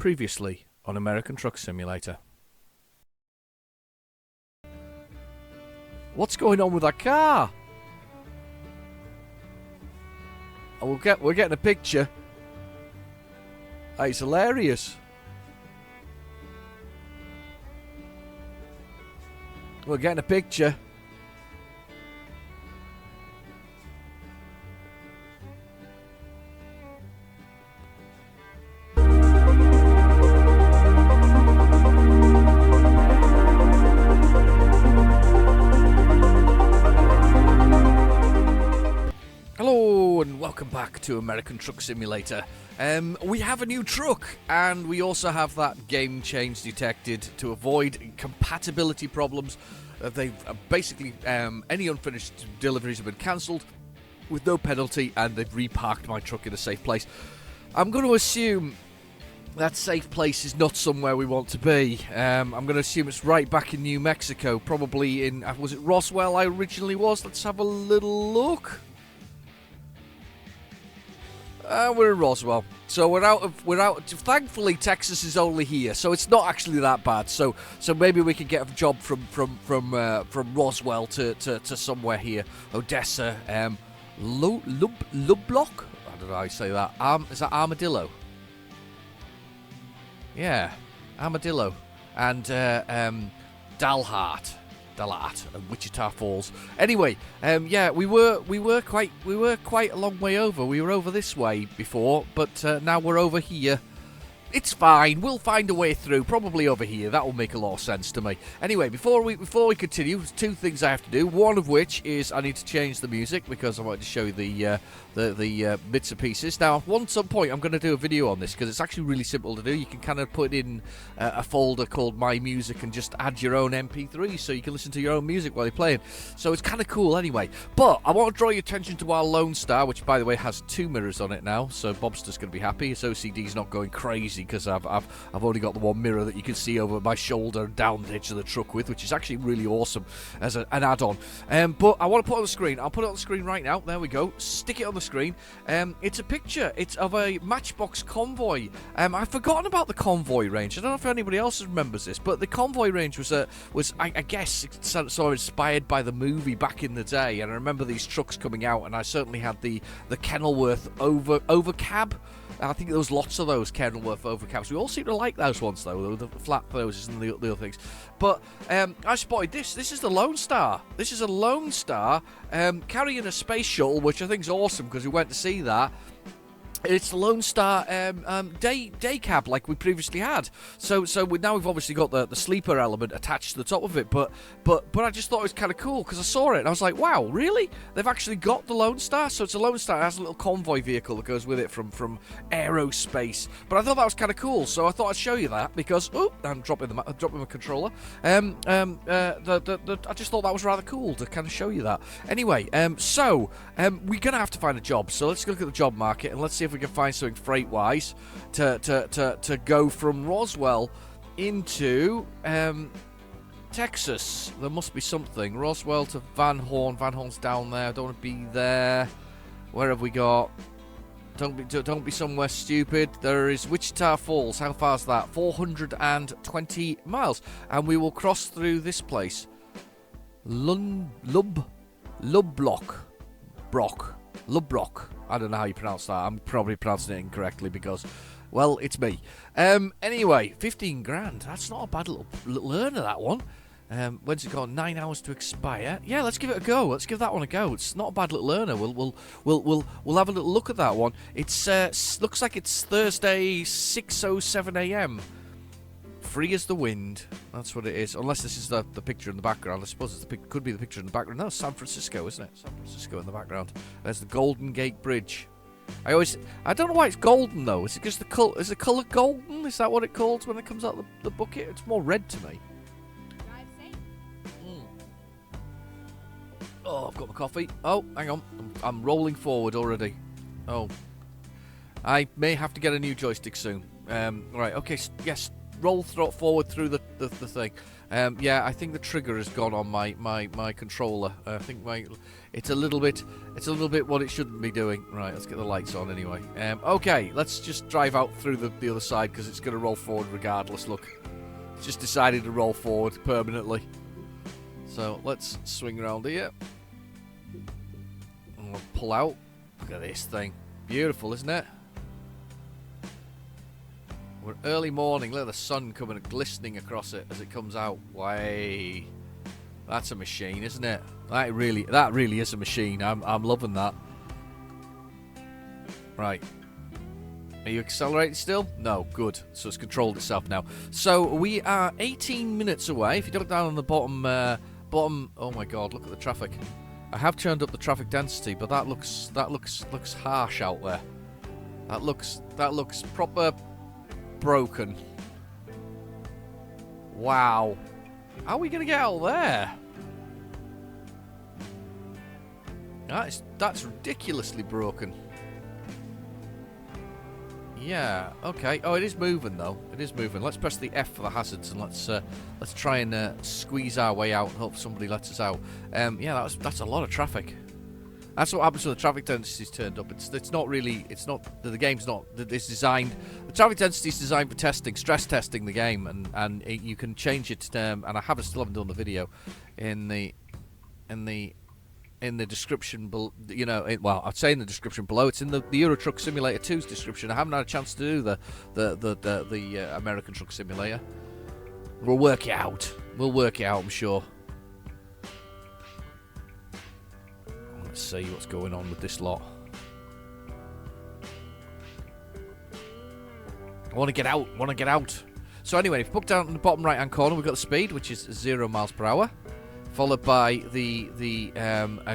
Previously on American Truck Simulator. What's going on with that car? Oh, we're getting a picture. It's hilarious. We're getting a picture. Hello and welcome back to American Truck Simulator. We have a new truck, and we also have that game change detected to avoid compatibility problems. They've basically any unfinished deliveries have been cancelled with no penalty, and they've reparked my truck in a safe place. I'm going to assume that safe place is not somewhere we want to be. I'm going to assume it's right back in New Mexico, probably in was it Roswell I originally was? Let's have a little look. We're in Roswell, so we're out. Thankfully, Texas is only here, so it's not actually that bad. So maybe we could get a job from Roswell to somewhere here, Odessa, Lublock. I don't know how you say that. Is that Armadillo? Yeah, Armadillo, and Dalhart and Wichita Falls. Anyway, yeah, we were quite a long way over. We were over this way before, but now we're over here. It's fine. We'll find a way through. Probably over here. That will make a lot of sense to me. Anyway, before we continue, there's two things I have to do. One of which is I need to change the music because I wanted to show you the bits and pieces. Now, at some point, I'm going to do a video on this because it's actually really simple to do. You can kind of put in a folder called My Music and just add your own MP3 so you can listen to your own music while you're playing. So it's kind of cool anyway. But I want to draw your attention to our Lonestar, which, by the way, has 2 mirrors on it now. So Bobster's going to be happy. His OCD's not going crazy because I've only got the one mirror that you can see over my shoulder and down the edge of the truck with, which is actually really awesome as an add-on. But I want to put it on the screen. I'll put it on the screen right now. There we go. Stick it on the screen. It's a picture. It's of a Matchbox convoy. I've forgotten about the convoy range. I don't know if anybody else remembers this, but the convoy range was I guess sort of inspired by the movie back in the day. And I remember these trucks coming out, and I certainly had the Kenilworth overcab. I think there was lots of those Kenilworth overcaps. We all seem to like those ones, though, the flat noses and the other things. But I spotted this. This is the Lonestar. This is a Lonestar carrying a space shuttle, which I think is awesome because we went to see that. It's the Lonestar day cab like we previously had. So now we've obviously got the sleeper element attached to the top of it. But I just thought it was kind of cool because I saw it and I was like, wow, really? They've actually got the Lonestar. So it's a Lonestar. It has a little convoy vehicle that goes with it from aerospace. But I thought that was kind of cool. So I thought I'd show you that because I'm dropping my controller. I just thought that was rather cool to kind of show you that. Anyway, we're gonna have to find a job. So let's look at the job market and let's see if we can find something freight-wise to go from Roswell into Texas. There must be something. Roswell to Van Horn. Van Horn's down there. I don't want to be there. Where have we got? Don't be somewhere stupid. There is Wichita Falls. How far is that? 420 miles. And we will cross through this place. Lublock. I don't know how you pronounce that. I'm probably pronouncing it incorrectly because, well, it's me. Anyway, 15 grand. That's not a bad little earner, that one. When's it got? 9 hours to expire. Yeah, let's give it a go. Let's give that one a go. It's not a bad little earner. We'll have a little look at that one. It's looks like it's Thursday, 6:07 a.m. Free as the wind. That's what it is. Unless this is the picture in the background. I suppose could be the picture in the background. No, San Francisco, isn't it? San Francisco in the background. There's the Golden Gate Bridge. I don't know why it's golden though. Is it just is the colour golden? Is that what it calls when it comes out the bucket? It's more red to me. Oh, I've got my coffee. Oh, hang on. I'm rolling forward already. Oh. I may have to get a new joystick soon. Right, okay, yes. roll forward through the thing. Yeah, I think the trigger has gone on my controller. I think it's a little bit what it shouldn't be doing. Right, let's get the lights on anyway. Okay, let's just drive out through the other side because it's going to roll forward regardless. Look, it's just decided to roll forward permanently. So let's swing around here. And we'll pull out. Look at this thing. Beautiful, isn't it? We're early morning. Look at the sun coming glistening across it as it comes out. Way, that's a machine, isn't it? That really is a machine. I'm loving that. Right. Are you accelerating still? No, good. So it's controlled itself now. So we are 18 minutes away. If you look down on the bottom, oh my God, look at the traffic. I have turned up the traffic density, but that looks harsh out there. That looks proper broken. Wow. How are we gonna get out there? That's ridiculously broken. Yeah, okay. Oh, it is moving though. It is moving. Let's press the F for the hazards and let's try and squeeze our way out and hope somebody lets us out. Yeah, that's a lot of traffic. That's what happens when the traffic density is turned up. It's not really. It's not. The game's not. It's designed. The traffic density is designed for testing, stress testing the game, and you can change it. And I still haven't done the video in the description below. You know, well, I'd say in the description below. It's in the Euro Truck Simulator 2's description. I haven't had a chance to do the American Truck Simulator. We'll work it out. We'll work it out, I'm sure. Let's see what's going on with this lot. I want to get out. So anyway, if you look down in the bottom right hand corner, we've got the speed, which is 0 miles per hour, followed by the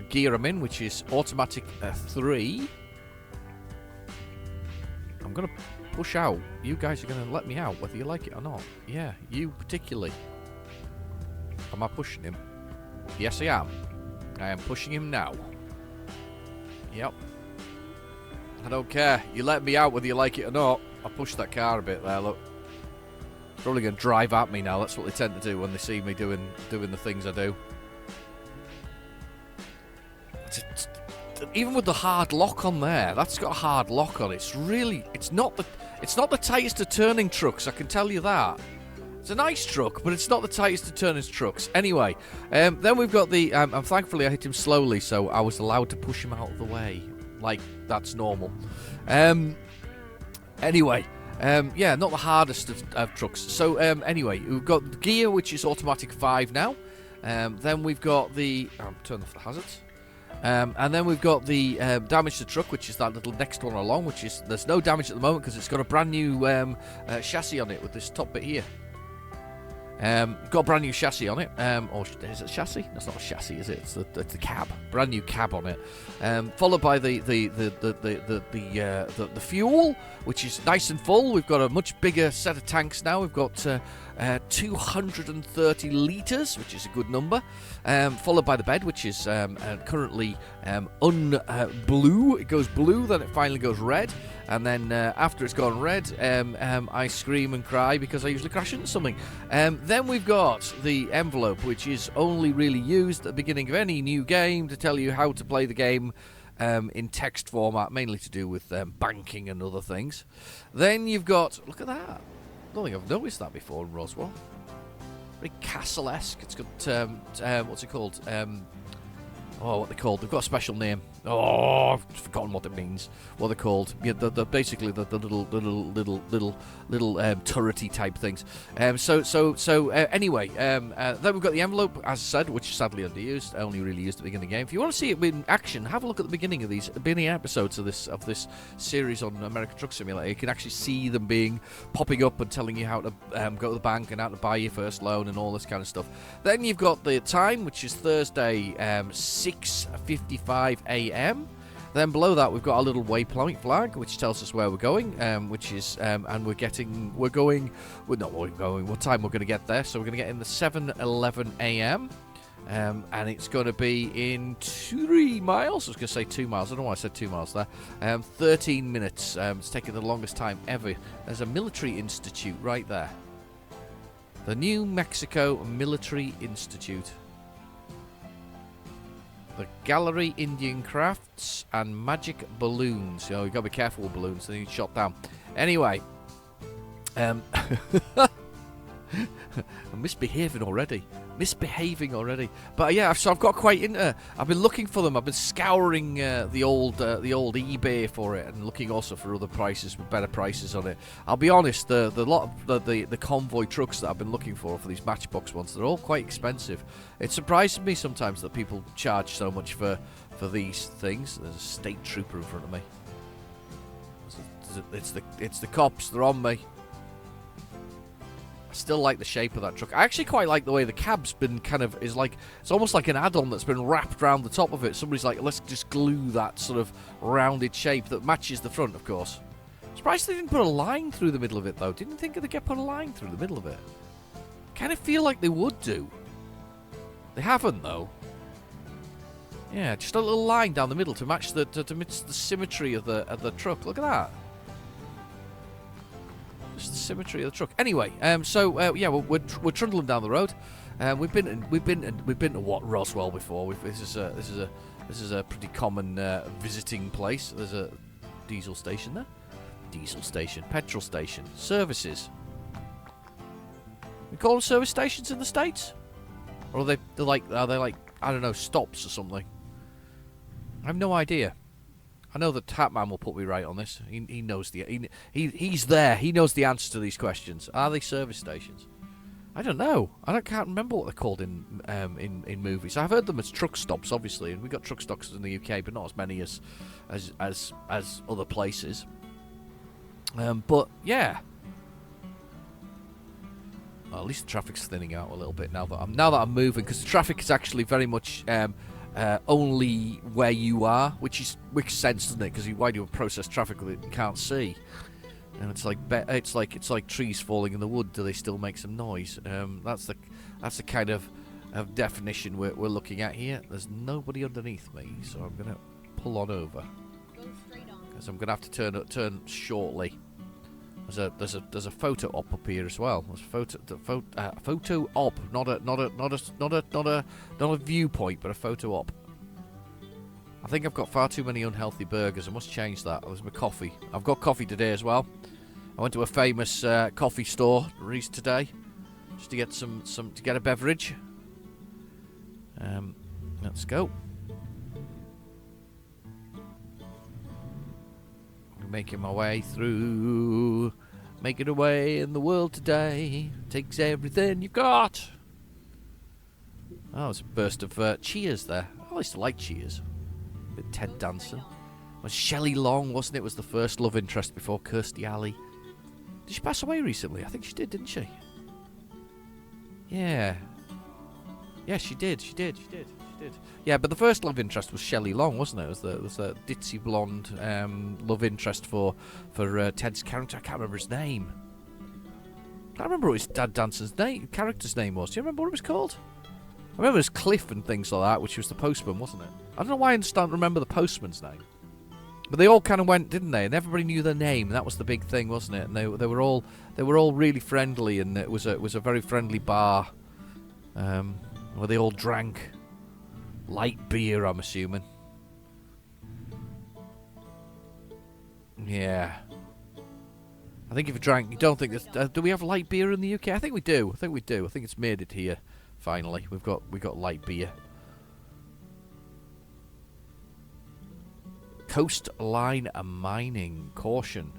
gear I'm in, which is automatic 3. I'm gonna push out. You guys are gonna let me out, whether you like it or not. Yeah, you particularly. Am I pushing him? Yes, I am. I am pushing him now. Yep. I don't care. You let me out whether you like it or not. I pushed that car a bit there, look. It's probably going to drive at me now. That's what they tend to do when they see me doing the things I do. Even with the hard lock on there, that's got a hard lock on it. It's not the tightest of turning trucks, I can tell you that. It's a nice truck, but it's not the tightest of turning trucks. Anyway, then we've got the... thankfully, I hit him slowly, so I was allowed to push him out of the way. Like, that's normal. Anyway, yeah, not the hardest of trucks. So, anyway, we've got the gear, which is automatic 5 now. Then we've got the... turn off the hazards. And then we've got the damage to the truck, which is that little next one along, which is... There's no damage at the moment because it's got a brand new chassis on it with this top bit here. Got a brand new chassis on it. Or is it a chassis? That's not a chassis, is it? It's the cab. Brand new cab on it. Followed by the fuel, which is nice and full. We've got a much bigger set of tanks now. We've got 230 litres, which is a good number. Followed by the bed, which is currently blue. It goes blue, then it finally goes red. And then after it's gone red, I scream and cry because I usually crash into something. Then we've got the envelope, which is only really used at the beginning of any new game to tell you how to play the game in text format, mainly to do with banking and other things. Then you've got... Look at that. I don't think I've noticed that before in Roswell. Very castle-esque. It's got... what's it called? What they're called. They've got a special name. Oh, I've forgotten what it means. What they're called. Yeah, they're basically the little turrety type things. Anyway, then we've got the envelope, as I said, which is sadly underused. Only really used at the beginning of the game. If you want to see it in action, have a look at the beginning of these episodes of this series on American Truck Simulator. You can actually see them popping up and telling you how to go to the bank and how to buy your first loan and all this kind of stuff. Then you've got the time, which is Thursday, 6:55 a.m. Then below that we've got a little waypoint flag which tells us where we're going, which is and what time we're going to get there. So we're going to get in the 7:11 a.m. And it's going to be in 3 miles. I was going to say 2 miles. I don't know why I said 2 miles there. 13 minutes. It's taken the longest time ever. There's a military institute right there. The New Mexico Military Institute. The Gallery Indian Crafts and Magic Balloons. You know, you've got to be careful with balloons, they need shot down. Anyway. I'm misbehaving already. But yeah, so I've got quite into. I've been looking for them. I've been scouring the old eBay for it, and looking also for other prices with better prices on it. I'll be honest, the lot of the convoy trucks that I've been looking for these Matchbox ones, they're all quite expensive. It surprises me sometimes that people charge so much for these things. There's a state trooper in front of me. It's the cops. They're on me. Still like the shape of that truck. I actually quite like the way the cab's been it's almost like an add-on that's been wrapped around the top of it. Somebody's like, let's just glue that sort of rounded shape that matches the front, of course. Surprised they didn't put a line through the middle of it, though. Didn't think they'd put a line through the middle of it. Kind of feel like they would do. They haven't, though. Yeah, just a little line down the middle to match the symmetry of the truck. Look at that. Just the symmetry of the truck. Anyway, yeah, we're trundling down the road. We've been to what, Roswell before. This is a pretty common visiting place. There's a diesel station there. Diesel station, petrol station, services. We call them service stations in the States, or are they like I don't know, stops or something? I have no idea. I know that Hatman will put me right on this. He knows he's there. He knows the answer to these questions. Are they service stations? I don't know. Can't remember what they're called in movies. I've heard them as truck stops, obviously, and we got truck stops in the UK, but not as many as other places. But yeah. Well, at least the traffic's thinning out a little bit now that I'm moving, because the traffic is actually very much only where you are, which makes sense, doesn't it? Because why do you process traffic that you can't see? And it's like trees falling in the wood. Do they still make some noise? That's the kind of definition we're looking at here. There's nobody underneath me, so I'm gonna pull on over. Because I'm gonna have to turn shortly. There's a photo op up here as well. There's a photo op, not a viewpoint, but a photo op. I think I've got far too many unhealthy burgers. I must change that. There's my coffee. I've got coffee today as well. I went to a famous coffee store today, just to get to get a beverage. Let's go. Making my way through, making a way in the world today. Takes everything you've got. Oh, it's a burst of Cheers there. I used to like Cheers. With Ted Danson. It was Shelley Long, wasn't it? Was the first love interest before Kirstie Alley. Did she pass away recently? I think she did, didn't she? Yeah. Yeah, she did. Yeah, but the first love interest was Shelley Long, wasn't it? It was the ditzy blonde love interest for Ted's character. I can't remember his name. I can't remember what his Dad Danson's character's name was. Do you remember what it was called? I remember it was Cliff and things like that, which was the postman, wasn't it? I don't know why I don't remember the postman's name. But they all kind of went, didn't they? And everybody knew their name. That was the big thing, wasn't it? And they were all really friendly, and it was a very friendly bar, where they all drank light beer, I'm assuming. Yeah. I think if you drank, you don't think this. Do we have light beer in the UK? I think we do. I think it's made it here. Finally, we got light beer. Coastline mining, caution.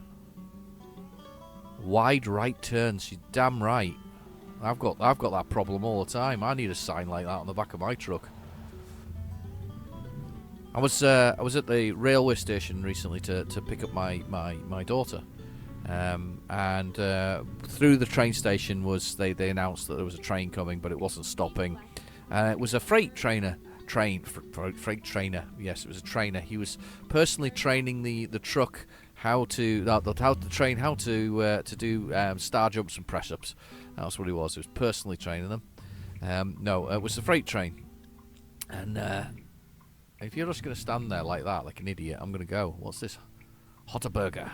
Wide right turns. You're damn right. I've got that problem all the time. I need a sign like that on the back of my truck. I was at the railway station recently to pick up my daughter, and through the train station they announced that there was a train coming, but it wasn't stopping. It was a freight trainer. Freight trainer. Yes, it was a trainer. He was personally training the truck how to do star jumps and press ups. That's what he was. He was personally training them. No, it was the freight train. And if you're just going to stand there like that, like an idiot, I'm going to go. What's this? Hotter burger.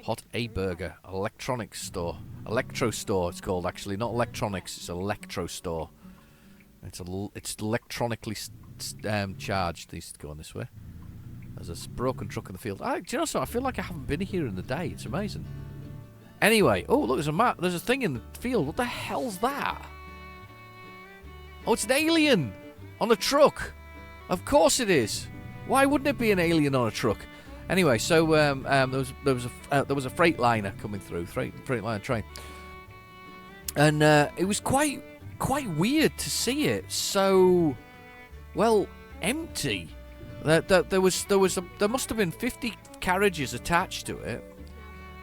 Hot A Burger. Electronics store. Electro store, it's called, actually. Not electronics, it's electro store. It's electronically charged. These going this way. There's a broken truck in the field. Do you know something? I feel like I haven't been here in the day. It's amazing. Anyway, oh, look, there's a map. There's a thing in the field. What the hell's that? Oh, it's an alien on a truck. Of course it is. Why wouldn't it be an alien on a truck? Anyway, so there was a freight liner coming through, freight liner train, and it was quite weird to see it so well empty. There must have been 50 carriages attached to it,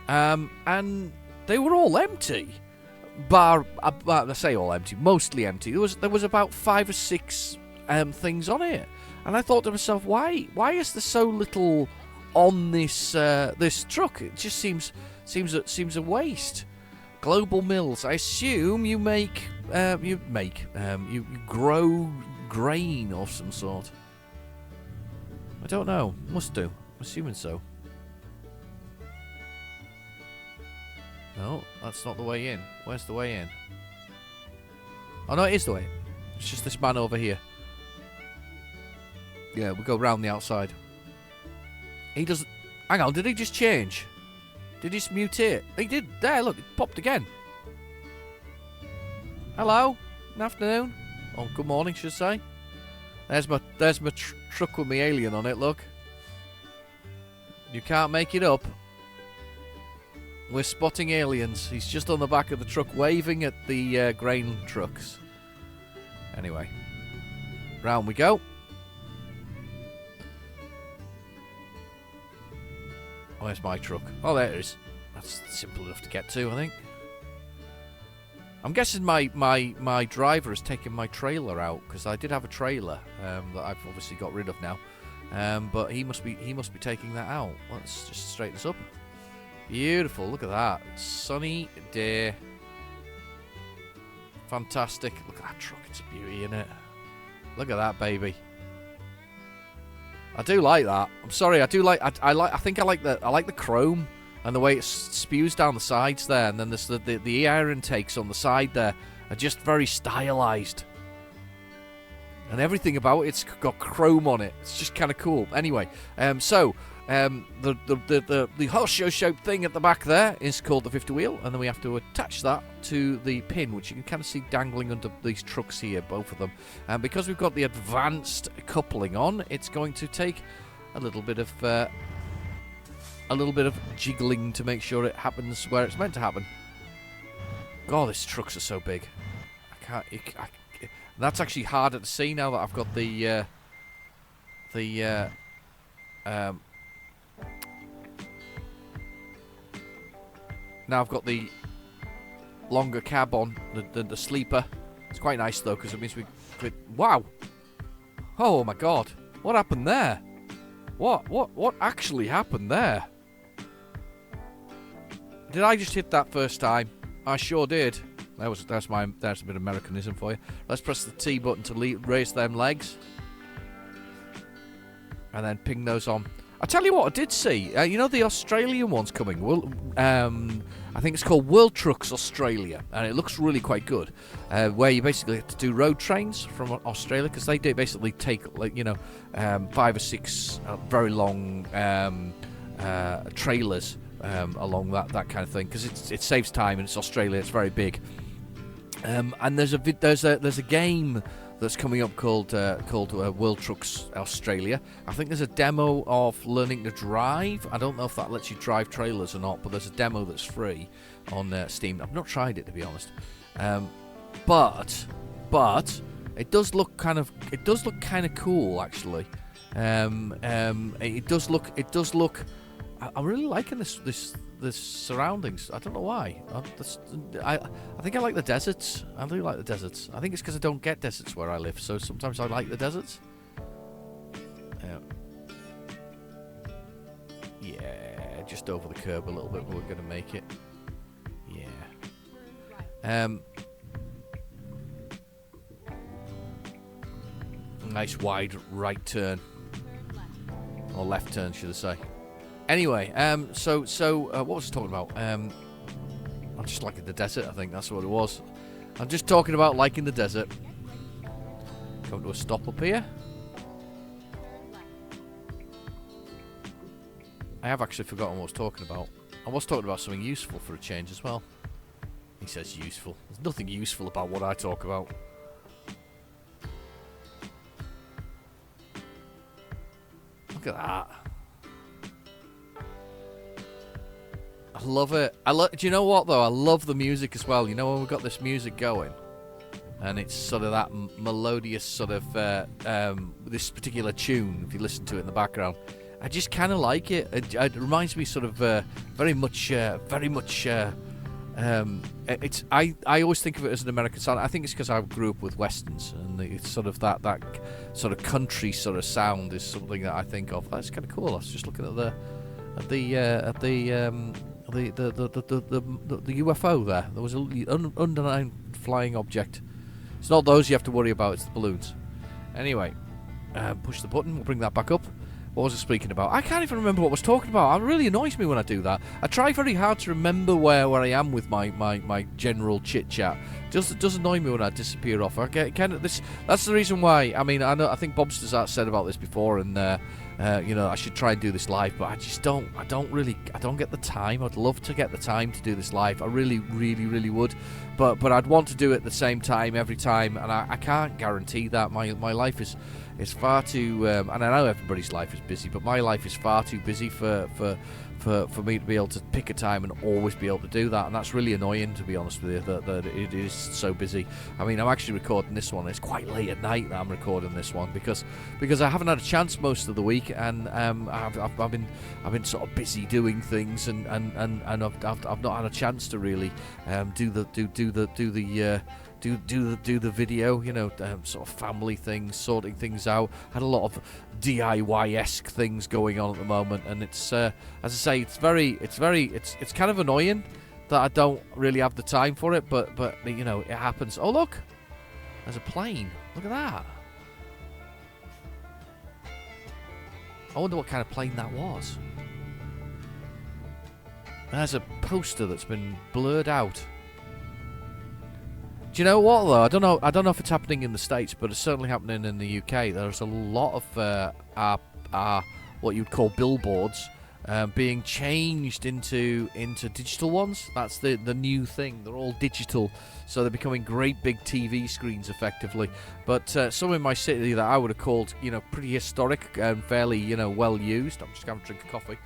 and they were all empty. I say all empty, mostly empty. There was about 5 or 6 things on it, and I thought to myself, why is there so little on this this truck? It just seems a waste. Global Mills. I assume you grow grain of some sort. I don't know. Must do. I'm assuming so. No, that's not the way in. Where's the way in? Oh no, it is the way in. It's just this man over here. Yeah, we go round the outside. He doesn't... Hang on, did he just change? Did he just mutate? He did. There, look, it popped again. Hello. Good afternoon. Oh, good morning, should I say. There's my truck with my alien on it, look. You can't make it up. We're spotting aliens. He's just on the back of the truck waving at the grain trucks. Anyway. Round we go. Where's my truck? Oh, there it is. That's simple enough to get to, I think. I'm guessing my driver has taken my trailer out, because I did have a trailer that I've obviously got rid of now. But he must be taking that out. Let's just straighten this up. Beautiful. Look at that. Sunny day. Fantastic. Look at that truck. It's a beauty, isn't it? Look at that, baby. I do like that. I'm sorry. I do like. I think I like the chrome and the way it spews down the sides there, and then there's the air intakes on the side there are just very stylized, and everything about it's got chrome on it. It's just kind of cool. Anyway, the horseshoe-shaped thing at the back there is called the fifth wheel, and then we have to attach that to the pin, which you can kind of see dangling under these trucks here, both of them. And because we've got the advanced coupling on, it's going to take a little bit of jiggling to make sure it happens where it's meant to happen. God, these trucks are so big. That's actually harder to see now that I've got now I've got the longer cab on, the sleeper. It's quite nice though, because it means we could... Wow! Oh my god! What happened there? What actually happened there? Did I just hit that first time? I sure did. That's a bit of Americanism for you. Let's press the T button to raise them legs, and then ping those on. I tell you what, I did see. You know the Australian one's coming. Well, I think it's called World Trucks Australia, and it looks really quite good. Where you basically have to do road trains from Australia, because they do basically take 5 or 6 very long trailers along that kind of thing, because it saves time, and it's Australia. It's very big. And there's a game that's coming up called World Trucks Australia. I think there's a demo of learning to drive. I don't know if that lets you drive trailers or not, but there's a demo that's free on Steam. I've not tried it, to be honest, but it does look kind of cool, actually. It does look. I'm really liking this surroundings. I don't know why. I think I like the deserts. I do like the deserts. I think it's because I don't get deserts where I live, so sometimes I like the deserts. Yeah, just over the curb a little bit, but we're going to make it. Yeah. Nice wide right turn. Or left turn, should I say. Anyway, so what was I talking about? I'm just liking the desert. I think that's what it was. I'm just talking about liking the desert. Come to a stop up here. I have actually forgotten what I was talking about. I was talking about something useful for a change as well. He says useful. There's nothing useful about what I talk about. Look at that. I love it. Do you know what, though? I love the music as well. You know when we've got this music going? And it's sort of that melodious sort of... this particular tune, if you listen to it in the background. I just kind of like it. It reminds me sort of very much. It's I always think of it as an American sound. I think it's because I grew up with westerns, and it's sort of that sort of country sort of sound is something that I think of. That's kind of cool. I was just looking at the UFO there. There was an underlying flying object. It's not those you have to worry about. It's the balloons. Anyway, push the button. We'll bring that back up. What was I speaking about? I can't even remember what I was talking about. It really annoys me when I do that. I try very hard to remember where I am with my general chit chat. It does annoy me when I disappear off. I get kind of this. That's the reason why. I mean, I think Bobster's said about this before, and I should try and do this live, but I just don't. I don't get the time. I'd love to get the time to do this live. I really, really, really would. But I'd want to do it at the same time every time, and I can't guarantee that. My life is far too, and I know everybody's life is busy, but my life is far too busy for me to be able to pick a time and always be able to do that, and that's really annoying, to be honest with you, that it is so busy. I mean, I'm actually recording this one. It's quite late at night that I'm recording this one because I haven't had a chance most of the week, and I've been sort of busy doing things, and I've not had a chance to really do the video, sort of family things, sorting things out. Had a lot of DIY-esque things going on at the moment, and it's as I say, it's kind of annoying that I don't really have the time for it, but it happens. Oh look, there's a plane. Look at that. I wonder what kind of plane that was. There's a poster that's been blurred out. Do you know what, though? I don't know if it's happening in the States, but it's certainly happening in the UK. There's a lot of our what you'd call billboards being changed into digital ones. That's the new thing. They're all digital, so they're becoming great big TV screens, effectively. But some in my city that I would have called, pretty historic and fairly, well used. I'm just going to drink a coffee.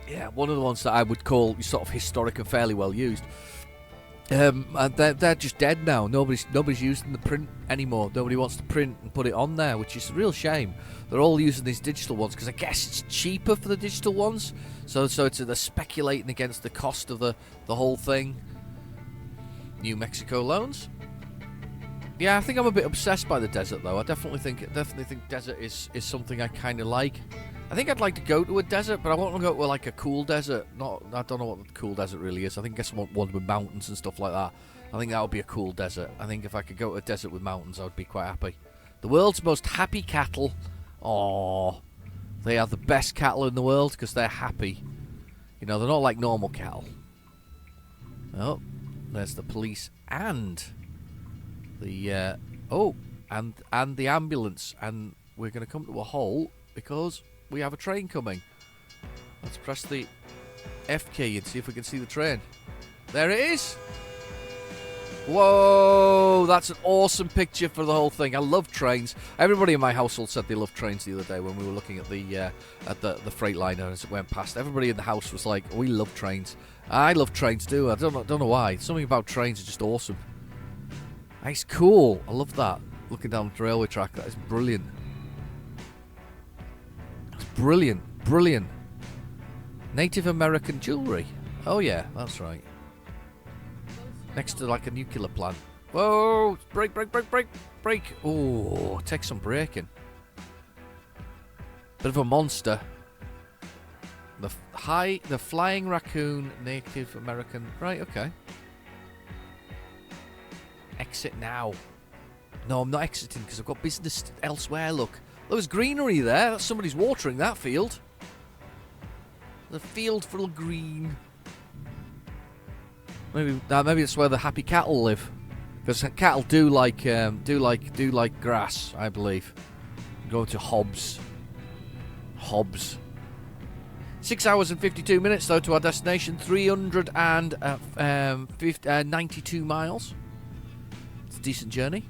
Yeah, one of the ones that I would call sort of historic and fairly well used. And they're just dead now. Nobody's using the print anymore. Nobody wants to print and put it on there, which is a real shame. They're all using these digital ones because I guess it's cheaper for the digital ones. So they're speculating against the cost of the whole thing. New Mexico loans. Yeah, I think I'm a bit obsessed by the desert, though. I definitely think desert is something I kind of like. I think I'd like to go to a desert, but I want to go to like a cool desert. I don't know what the cool desert really is. I guess I want one with mountains and stuff like that. I think that would be a cool desert. I think if I could go to a desert with mountains, I would be quite happy. The world's most happy cattle. Oh, they are the best cattle in the world because they're happy. They're not like normal cattle. Oh, there's the police and the and the ambulance, and we're going to come to a halt because we have a train coming. Let's press the F key and see if we can see the train. There it is. Whoa, that's an awesome picture for the whole thing. I love trains. Everybody in my household said they loved trains the other day when we were looking at the Freightliner as it went past. Everybody in the house was like, "We love trains." I love trains too. I don't know why. Something about trains is just awesome. It's cool. I love that. Looking down the railway track, that is brilliant. Brilliant. Native American jewellery. Oh yeah, that's right. Next to like a nuclear plant. Whoa! Brake. Oh, take some braking. Bit of a monster. The flying raccoon, Native American. Right, okay. Exit now. No, I'm not exiting because I've got business elsewhere, look. There was greenery there. That's somebody's watering that field. The field full of green. Maybe that's where the happy cattle live, because cattle do like grass, I believe. Go to Hobbs. 6 hours and 52 minutes though to our destination. 392 miles. It's a decent journey.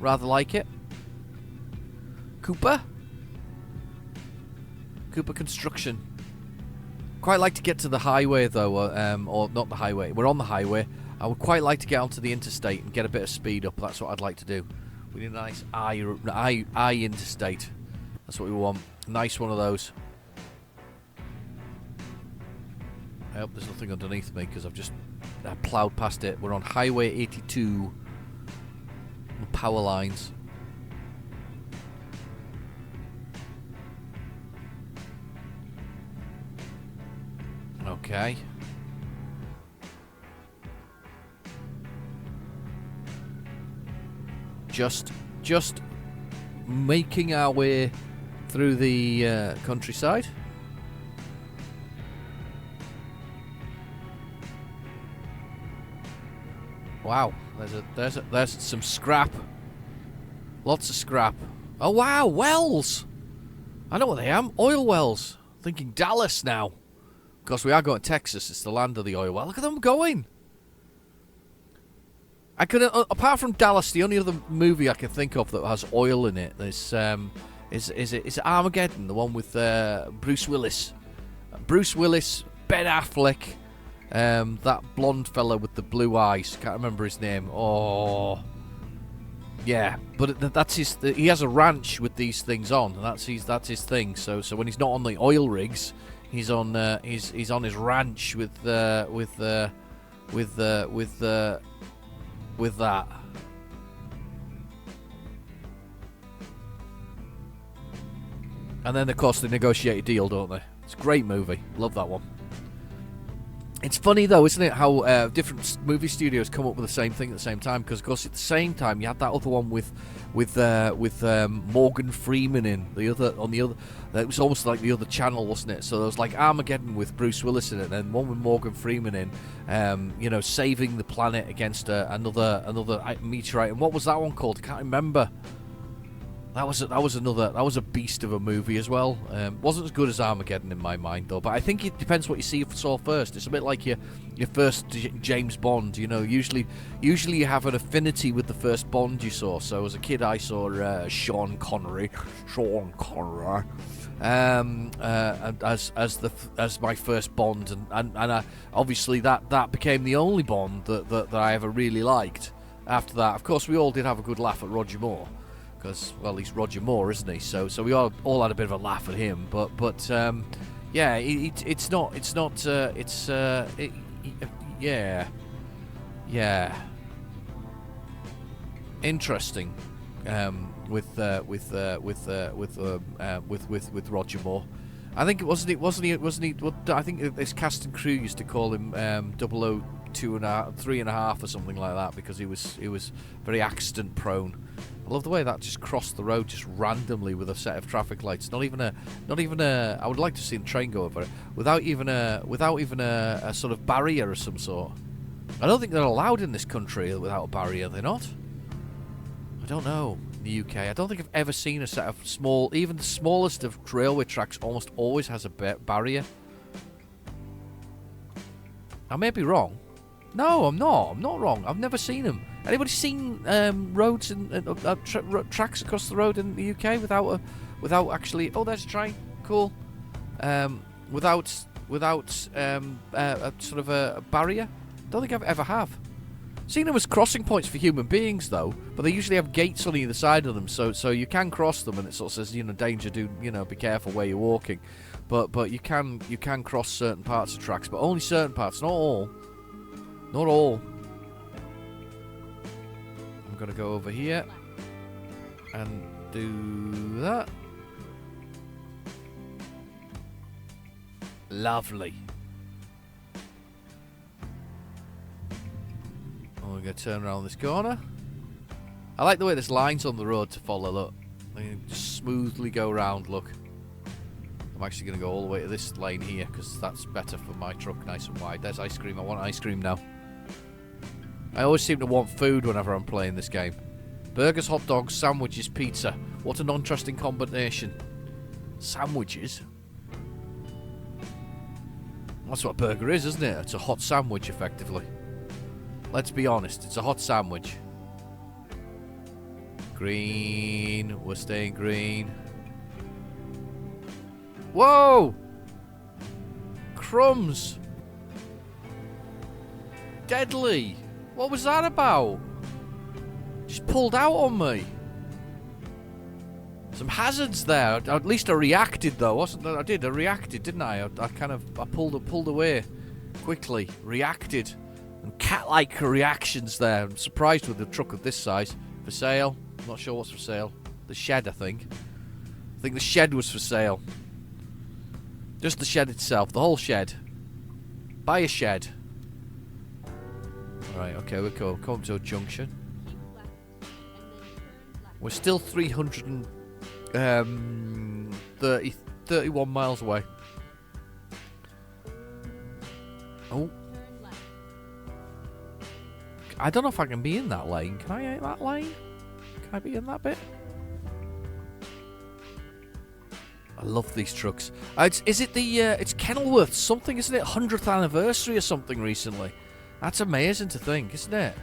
Rather like it. Cooper Construction. Quite like to get to the highway though, or not the highway. We're on the highway. I would quite like to get onto the interstate and get a bit of speed up. That's what I'd like to do. We need a nice I interstate. That's what we want. Nice one of those. I hope there's nothing underneath me because I've just ploughed past it. We're on Highway 82. The power lines. Okay. Just making our way through the countryside. Wow, there's some scrap. Lots of scrap. Oh wow, wells. I know what they am. Oil wells. Thinking Dallas now. Of course, we are going to Texas. It's the land of the oil well. Look at them going. I could, apart from Dallas, the only other movie I can think of that has oil in it is Armageddon, the one with Bruce Willis. Bruce Willis, Ben Affleck, that blonde fella with the blue eyes. Can't remember his name. Oh, yeah, but that's his. He has a ranch with these things on, and that's his thing. So when he's not on the oil rigs, he's on he's on his ranch with that. And then, of course, they negotiate a deal, don't they? It's a great movie. Love that one. It's funny, though, isn't it, how different movie studios come up with the same thing at the same time? Because, of course, at the same time, you had that other one with Morgan Freeman in the other. It was almost like the other channel, wasn't it? So there was like Armageddon with Bruce Willis in it, and one with Morgan Freeman in. Saving the planet against another meteorite. And what was that one called? I can't remember. That was a beast of a movie as well. Wasn't as good as Armageddon in my mind though. But I think it depends what you saw first. It's a bit like your first James Bond. You know, usually you have an affinity with the first Bond you saw. So as a kid, I saw Sean Connery, as my first Bond, and obviously that became the only Bond that I ever really liked. After that, of course, we all did have a good laugh at Roger Moore. Because, well, he's Roger Moore, isn't he? So we all had a bit of a laugh at him. But yeah, interesting. With Roger Moore, I think wasn't he? I think this cast and crew used to call him 002.5, 3.5 or something like that, because he was very accident prone. I love the way that just crossed the road just randomly with a set of traffic lights. Not even a. I would like to see a train go over it without even a sort of barrier of some sort. I don't think they're allowed in this country without a barrier. They're not. I don't know. In the UK, I don't think I've ever seen a set of even the smallest of railway tracks almost always has a barrier. I may be wrong. No, I'm not. I'm not wrong. I've never seen them. Anybody seen roads and tracks across the road in the UK without actually? Oh, there's a train. Cool. Without a sort of a barrier. Don't think I've ever have. Seen them as crossing points for human beings though, but they usually have gates on either side of them, so you can cross them, and it sort of says danger. Be careful where you're walking, but you can cross certain parts of tracks, but only certain parts, not all. Not all. I'm going to go over here and do that. Lovely. Oh, we're going to turn around this corner. I like the way there's lines on the road to follow. Look, I can just smoothly go around, look. I'm actually going to go all the way to this lane here, because that's better for my truck, nice and wide. There's ice cream. I want ice cream now. I always seem to want food whenever I'm playing this game. Burgers, hot dogs, sandwiches, pizza. What an interesting combination. Sandwiches? That's what a burger is, isn't it? It's a hot sandwich, effectively. Let's be honest, it's a hot sandwich. Green. We're staying green. Whoa! Crumbs! Deadly! What was that about? Just pulled out on me. Some hazards there. At least I reacted though, wasn't I? I did. I reacted, didn't I? I pulled away quickly. Reacted. And cat-like reactions there. I'm surprised with a truck of this size. For sale. I'm not sure what's for sale. The shed, I think. I think the shed was for sale. Just the shed itself. The whole shed. Buy a shed. Right, okay, we'll come to a junction. We're still 31 miles away. Oh. I don't know if I can be in that lane. Can I hit that lane? Can I be in that bit? I love these trucks. Is it the, it's Kenilworth something, isn't it? 100th anniversary or something recently. That's amazing to think, isn't it?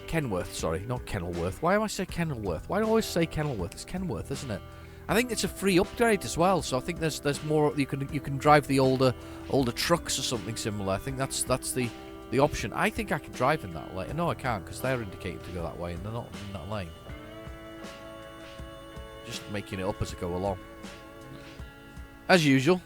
Kenworth, sorry, not Kenilworth. Why am I saying Kenilworth? Why do I always say Kenilworth? It's Kenworth, isn't it? I think it's a free upgrade as well, so I think there's more. You can drive the older trucks or something similar. I think that's the option. I think I can drive in that lane. No, I can't because they're indicating to go that way and they're not in that lane. Just making it up as I go along, as usual.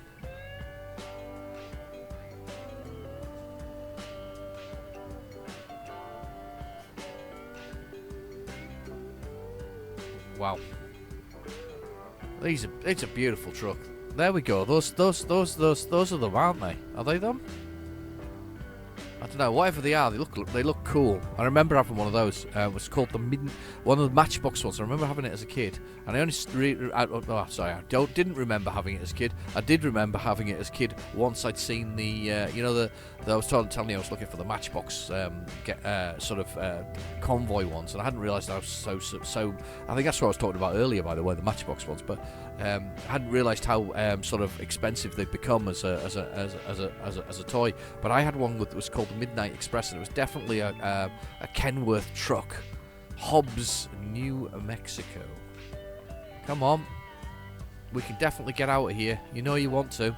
Wow. It's a beautiful truck. There we go. Those are them, aren't they? Are they them? I don't know. Whatever they are, they look cool. I remember having one of those. It was called one of the Matchbox ones. I remember having it as a kid, and I only I didn't remember having it as a kid. I did remember having it as a kid once I'd seen the I was telling you I was looking for the Matchbox convoy ones, and I hadn't realised I was so. I think that's what I was talking about earlier, by the way, the Matchbox ones. But I hadn't realised how sort of expensive they've become as a toy. But I had one that was called the Midnight Express, and it was definitely a Kenworth truck. Hobbs, New Mexico. Come on, we can definitely get out of here. You know you want to.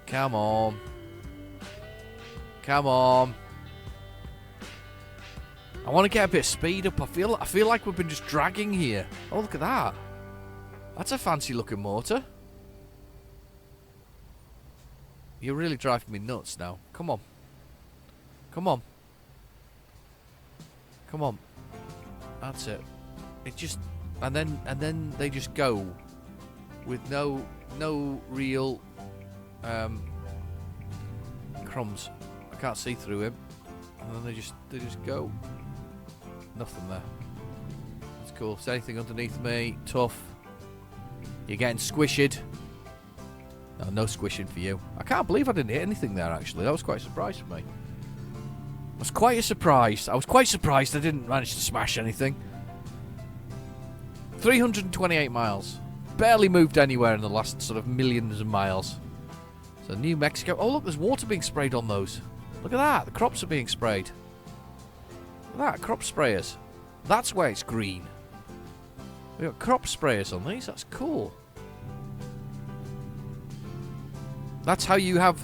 Come on. Come on. I want to get a bit of speed up. I feel like we've been just dragging here. Oh, look at that. That's a fancy looking motor. You're really driving me nuts now. Come on. Come on. Come on. That's it. It just and then they just go with no real crumbs. I can't see through him. And then they just go. Nothing there. That's cool. Is there anything underneath me? Tough. You're getting squished. No squishing for you. I can't believe I didn't hit anything there, actually. That was quite a surprise for me. It was quite a surprise. I was quite surprised I didn't manage to smash anything. 328 miles. Barely moved anywhere in the last sort of millions of miles. So New Mexico. Oh, look, there's water being sprayed on those. Look at that. The crops are being sprayed. Look at that. Crop sprayers. That's where it's green. We've got crop sprayers on these. That's cool. That's how you have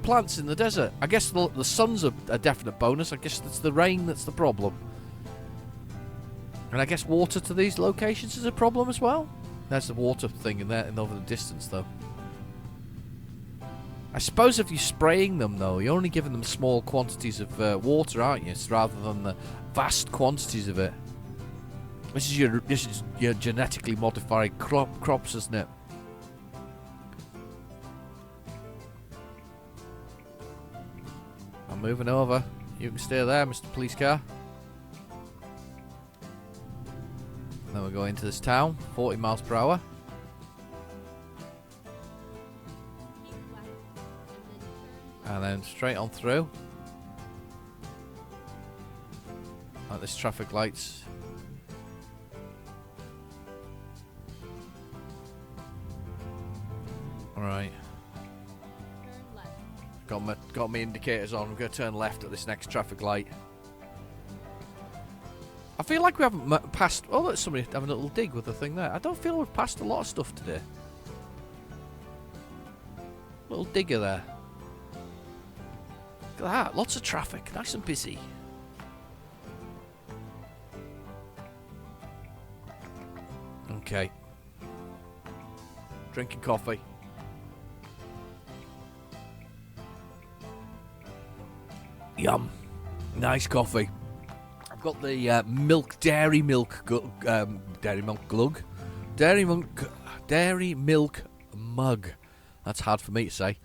plants in the desert. I guess the sun's a definite bonus. I guess it's the rain that's the problem. And I guess water to these locations is a problem as well. There's the water thing in there and over the distance, though. I suppose if you're spraying them, though, you're only giving them small quantities of water, aren't you? Rather than the vast quantities of it. This is your genetically modified crops, isn't it? I'm moving over. You can stay there, Mr. Police Car. go into this town, 40 miles per hour. And then straight on through. At this traffic lights. Alright. Got my indicators on. I'm going to turn left at this next traffic light. I feel like we haven't passed... Oh, there's somebody having a little dig with the thing there. I don't feel we've passed a lot of stuff today. Little digger there. Look at that. Lots of traffic. Nice and busy. Okay. Drinking coffee. Yum. Nice coffee. I've got the dairy milk glug. Dairy milk mug. That's hard for me to say.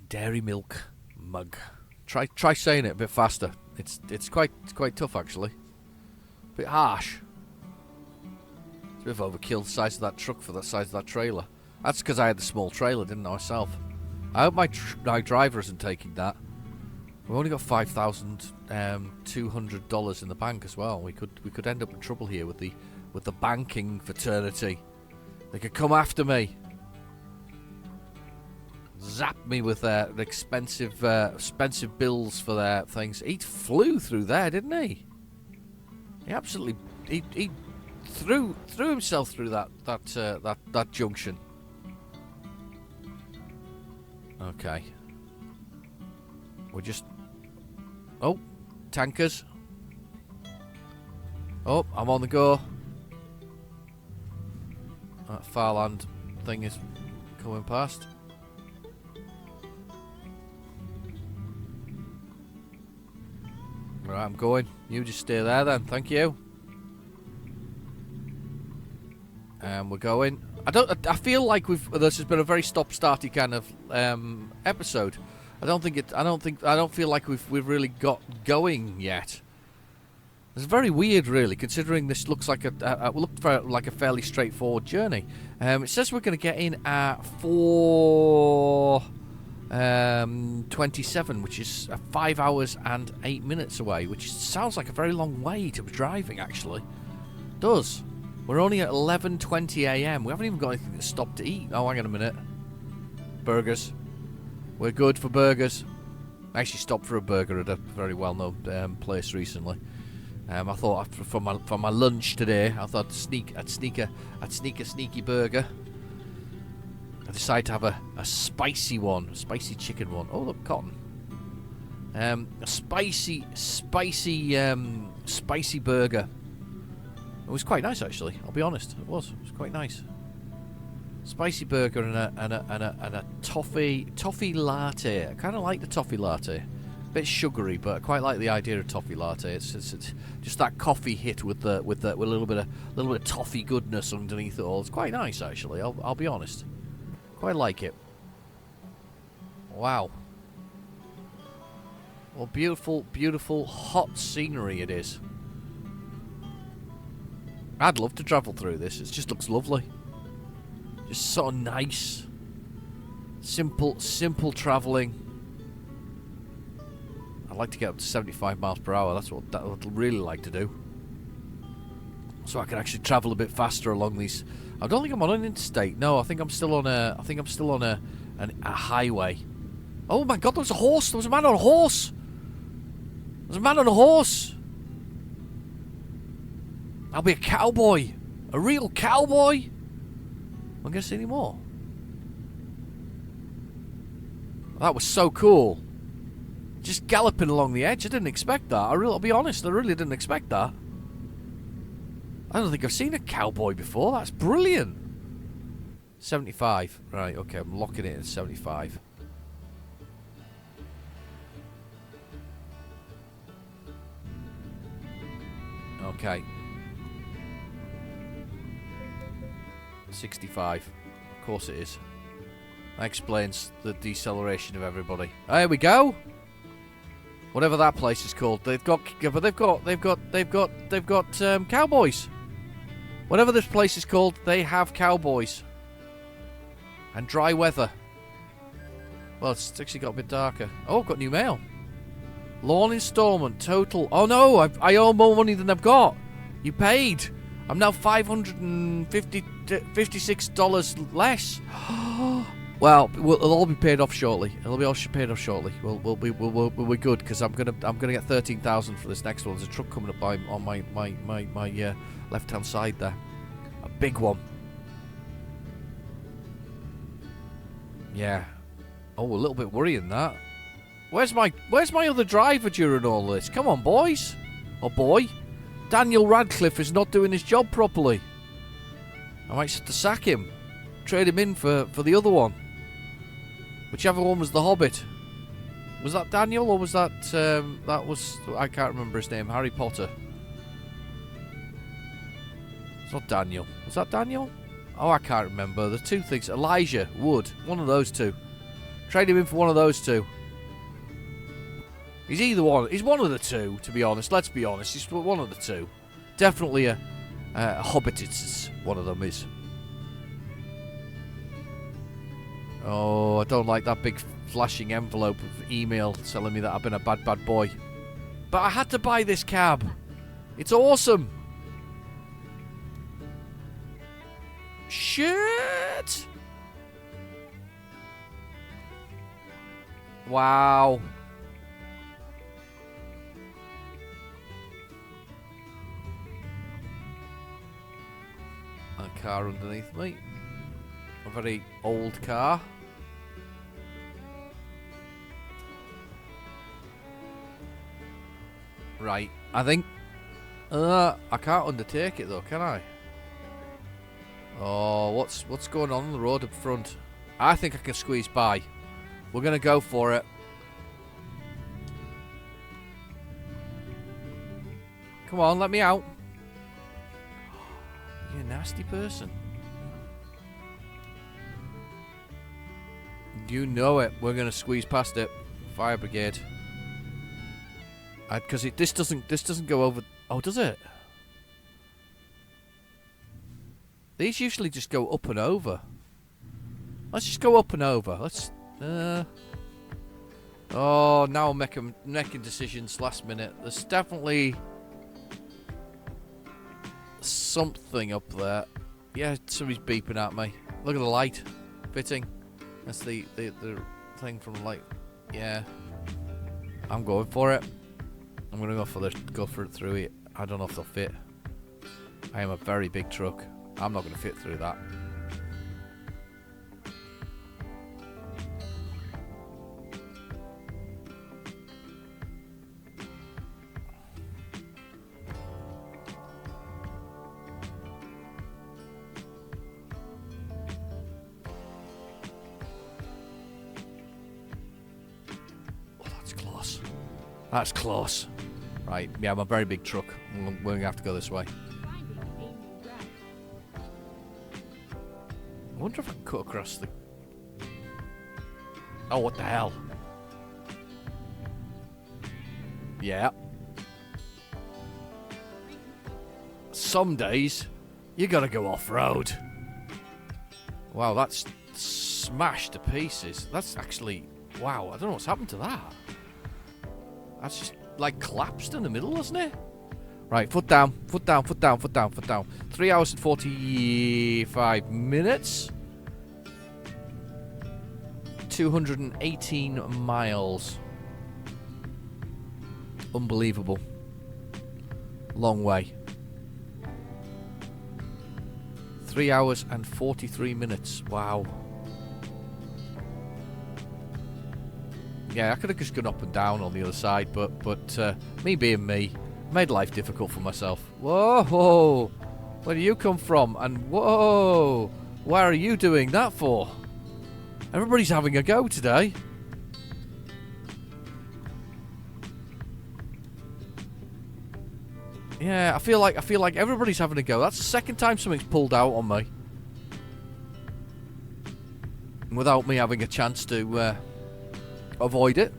Dairy milk mug. Try saying it a bit faster. It's quite tough actually. A bit harsh. It's a bit of overkill the size of that truck for the size of that trailer. That's because I had the small trailer, didn't I myself? I hope my driver isn't taking that. We've only got $5,200 in the bank as well. We could end up in trouble here with the banking fraternity. They could come after me, zap me with their expensive bills for their things. He flew through there, didn't he? He absolutely he threw himself through that junction. Okay. We're just... Oh, tankers. Oh, I'm on the go. That Farland thing is coming past. Right, I'm going. You just stay there then. Thank you. And we're going. I feel like this has been a very stop-starty kind of episode. I don't feel like we've really got going yet. It's very weird, really, considering this looks like like a fairly straightforward journey. It says we're going to get in at 4:27, which is 5 hours and 8 minutes away, which sounds like a very long way to be driving. Actually, it does. We're only at 11:20 a.m. We haven't even got anything to stop to eat. Oh, hang on a minute. Burgers. We're good for burgers. I actually stopped for a burger at a very well-known place recently. I thought for my lunch today, I thought I'd sneak a sneaky burger. I decided to have a spicy one, a spicy chicken one. Oh, look, cotton. A spicy burger. It was quite nice, actually. I'll be honest. It was quite nice. Spicy burger and a toffee latte. I kind of like the toffee latte. A bit sugary, but I quite like the idea of toffee latte. It's just that coffee hit with a little bit of toffee goodness underneath it all. It's quite nice, actually. I'll be honest. Quite like it. Wow. Well, beautiful hot scenery it is. I'd love to travel through this. It just looks lovely. Just sort of nice. Simple travelling. I'd like to get up to 75 miles per hour. That's what I'd really like to do. So I can actually travel a bit faster along these. I don't think I'm on an interstate. No, I think I'm still on a highway. Oh my God! There was a horse. There was a man on a horse. There's a man on a horse. I'll be a cowboy. A real cowboy. I'm going to see any more. That was so cool. Just galloping along the edge. I didn't expect that. I'll be honest. I really didn't expect that. I don't think I've seen a cowboy before. That's brilliant. 75. Right, okay. I'm locking it at 75. Okay. 65. Of course it is. That explains the deceleration of everybody. There we go. Whatever that place is called. They've got cowboys. Whatever this place is called, they have cowboys. And dry weather. Well, it's actually got a bit darker. Oh, I've got new mail. Lawn installment total. Oh no, I owe more money than I've got. You paid. I'm now $556 less. Well, it'll all be paid off shortly. It'll be all paid off shortly. We'll be good because I'm gonna get 13,000 for this next one. There's a truck coming up on my left hand side there, a big one. Yeah. Oh, a little bit worrying that. Where's my other driver during all this? Come on, boys. Oh boy, Daniel Radcliffe is not doing his job properly. I might have to sack him. Trade him in for the other one. Whichever one was the Hobbit. Was that Daniel or was that I can't remember his name. Harry Potter. It's not Daniel. Was that Daniel? Oh, I can't remember. There's two things. Elijah Wood. One of those two. Trade him in for one of those two. He's either one. He's one of the two, to be honest. Let's be honest. He's one of the two. Definitely a Hobbit. It's one of them is. Oh, I don't like that big flashing envelope of email telling me that I've been a bad boy. But I had to buy this cab. It's awesome. Shit. Wow. A car underneath me. A very old car. Right, I think I can't undertake it though, can I? Oh, what's going on the road up front? I think I can squeeze by. We're gonna go for it. Come on, let me out. You're a nasty person. You know it. We're gonna squeeze past it. Fire brigade. Because this doesn't go over. Oh, does it? These usually just go up and over. Let's just go up and over. Let's. Oh, now I'm making decisions last minute. There's definitely something up there. Yeah, somebody's beeping at me. Look at the light fitting. That's the thing from the light. Yeah, I'm going for it. I'm gonna go for it through it. I don't know if they'll fit. I am a very big truck. I'm not gonna fit through that. Oh, that's close. That's close. Right, yeah, I'm a very big truck. We're going to have to go this way. I wonder if I can cut across the... Oh, what the hell? Yeah. Some days, you got to go off-road. Wow, that's smashed to pieces. That's actually... Wow, I don't know what's happened to that. That's just... like collapsed in the middle, isn't it? Right, foot down, foot down, foot down, foot down, foot down. 3 hours and 45 minutes. 218 miles. Unbelievable. Long way. 3 hours and 43 minutes. Wow. Yeah, I could have just gone up and down on the other side, but me being me, made life difficult for myself. Whoa, where do you come from? And whoa, why are you doing that for? Everybody's having a go today. Yeah, I feel like everybody's having a go. That's the second time something's pulled out on me, without me having a chance to avoid it.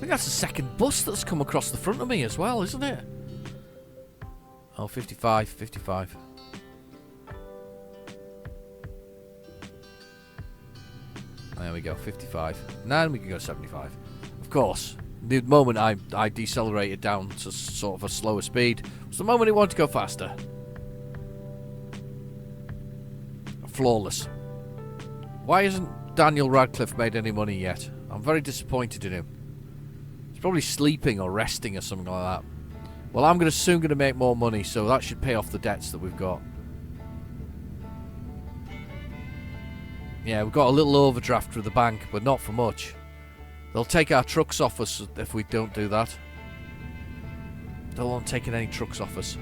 think that's the second bus that's come across the front of me as well, isn't it? Oh, 55, 55. There we go, 55. Now we can go 75. Of course, the moment I decelerated down to sort of a slower speed was the moment it wanted to go faster. Flawless. Why hasn't Daniel Radcliffe made any money yet? I'm very disappointed in him. He's probably sleeping or resting or something like that. Well, I'm soon going to make more money, so that should pay off the debts that we've got. Yeah, we've got a little overdraft with the bank, but not for much. They'll take our trucks off us if we don't do that. They won't take any trucks off us.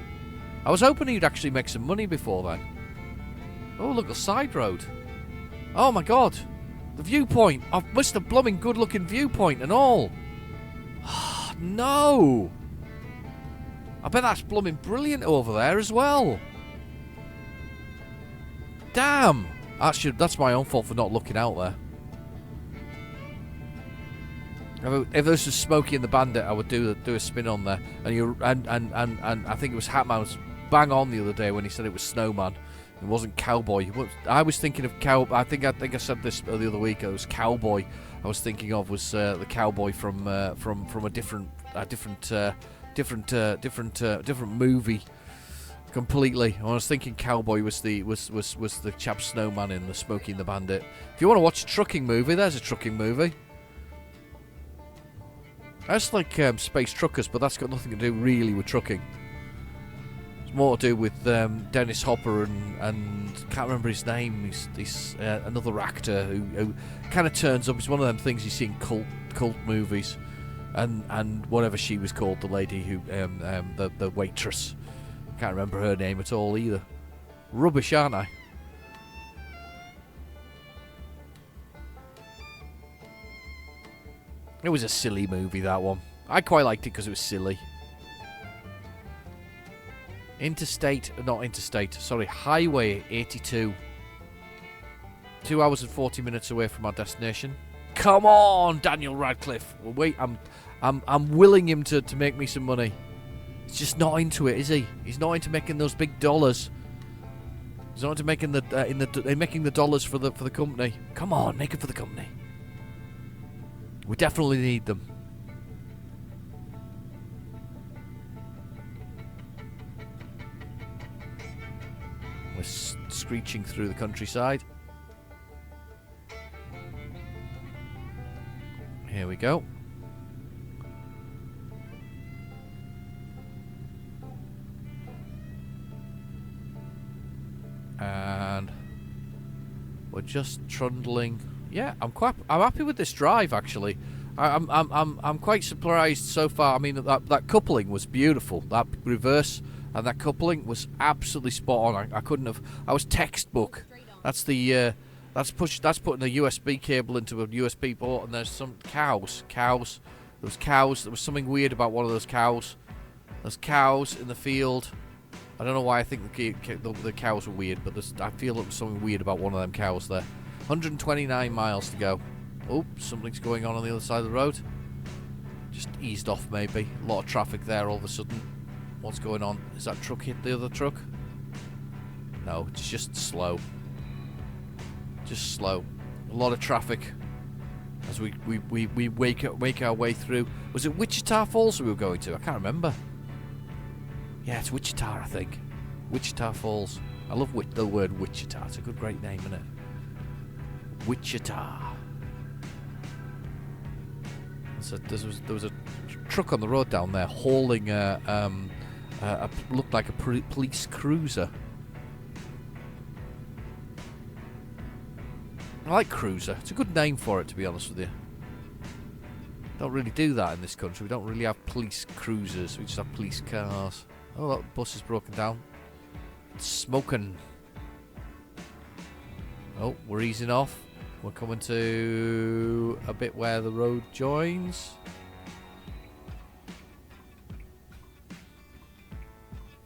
I was hoping he'd actually make some money before then. Oh, look, the side road. Oh my god. The viewpoint. I've missed a blooming good-looking viewpoint and all. No. I bet that's blooming brilliant over there as well. Damn. That's my own fault for not looking out there. If this was Smokey and the Bandit, I would do a spin on there. And I think it was Hatman was bang on the other day when he said it was Snowman. It wasn't Cowboy. I was thinking of I think I said this the other week. It was Cowboy. I was thinking of was the cowboy from a different movie. Completely. I was thinking Cowboy was the chap Snowman in the Smokey and the Bandit. If you want to watch a trucking movie, there's a trucking movie. That's like Space Truckers, but that's got nothing to do really with trucking. It's more to do with Dennis Hopper and can't remember his name. He's another actor who kind of turns up. It's one of them things you see in cult movies, and whatever she was called, the lady who the waitress. Can't remember her name at all either. Rubbish, aren't I? It was a silly movie, that one. I quite liked it because it was silly. Highway 82. 2 hours and 40 minutes away from our destination. Come on, Daniel Radcliffe. Well, wait, I'm willing him to make me some money. He's just not into it, is he? He's not into making those big dollars. He's not into making making the dollars for the company. Come on, make it for the company. We definitely need them. We're screeching through the countryside. Here we go. And we're just trundling. Yeah, I'm happy with this drive actually. I'm quite surprised so far. I mean that coupling was beautiful. That reverse and that coupling was absolutely spot on. I couldn't have. I was textbook. That's the that's putting a USB cable into a USB port, and there's some cows. There was cows. There was something weird about one of those cows. There's cows in the field. I don't know why I think the cows were weird, but I feel there was something weird about one of them cows there. 129 miles to go. Oh, something's going on the other side of the road. Just eased off maybe. A lot of traffic there all of a sudden. What's going on? Is that truck hit the other truck? No, it's just slow. Just slow. A lot of traffic as we make our way through. Was it Wichita Falls we were going to? I can't remember. Yeah, it's Wichita, I think. Wichita Falls. I love the word Wichita. It's a good, great name, isn't it? Wichita. So there was a truck on the road down there hauling looked like a police cruiser. I like cruiser. It's a good name for it, to be honest with you. Don't really do that in this country. We don't really have police cruisers. We just have police cars. Oh, that bus is broken down. It's smoking. Oh, we're easing off. We're coming to a bit where the road joins.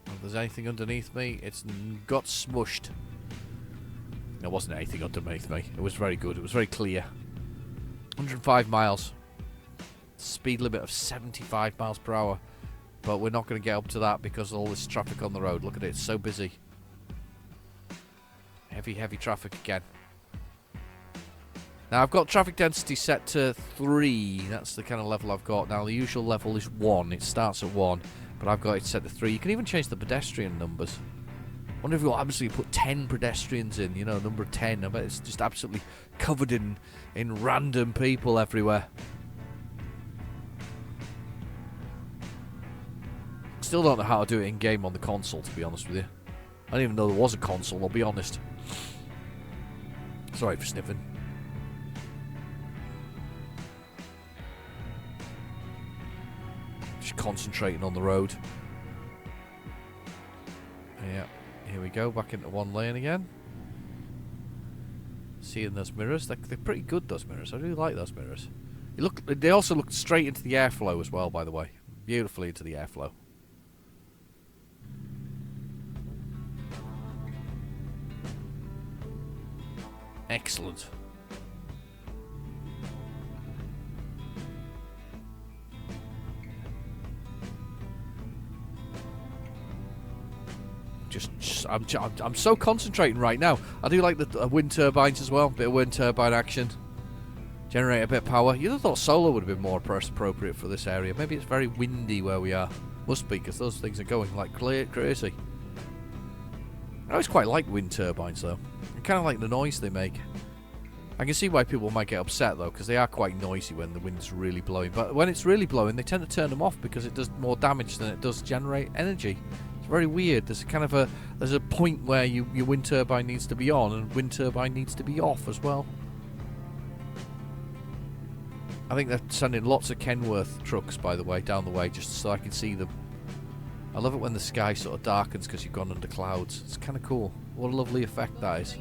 If there's anything underneath me, it's got smushed. There wasn't anything underneath me. It was very good. It was very clear. 105 miles. speed limit of 75 miles per hour. But we're not going to get up to that because of all this traffic on the road. Look at it, it's so busy. Heavy, heavy traffic again. Now, I've got traffic density set to 3. That's the kind of level I've got. Now, the usual level is 1. It starts at 1. But I've got it set to 3. You can even change the pedestrian numbers. I wonder if what happens if you put 10 pedestrians in, you know, number 10. I bet it's just absolutely covered in random people everywhere. Still don't know how to do it in-game on the console, to be honest with you. I didn't even know there was a console, I'll be honest. Sorry for sniffing. Just concentrating on the road. Yeah, here we go, back into one lane again. Seeing those mirrors, they're pretty good, those mirrors. I really like those mirrors. They also look straight into the airflow as well, by the way. Beautifully into the airflow. Excellent. I'm so concentrating right now. I do like the wind turbines as well. Bit of wind turbine action. Generate a bit of power. You'd have thought solar would have been more appropriate for this area. Maybe it's very windy where we are. Must be, because those things are going like crazy. I always quite like wind turbines though. I kind of like the noise they make. I can see why people might get upset though, because they are quite noisy when the wind's really blowing. But when it's really blowing, they tend to turn them off because it does more damage than it does generate energy. It's very weird. There's a point where your wind turbine needs to be on and wind turbine needs to be off as well. I think they're sending lots of Kenworth trucks, by the way, down the way, just so I can see them. I love it when the sky sort of darkens because you've gone under clouds. It's kind of cool. What a lovely effect that is.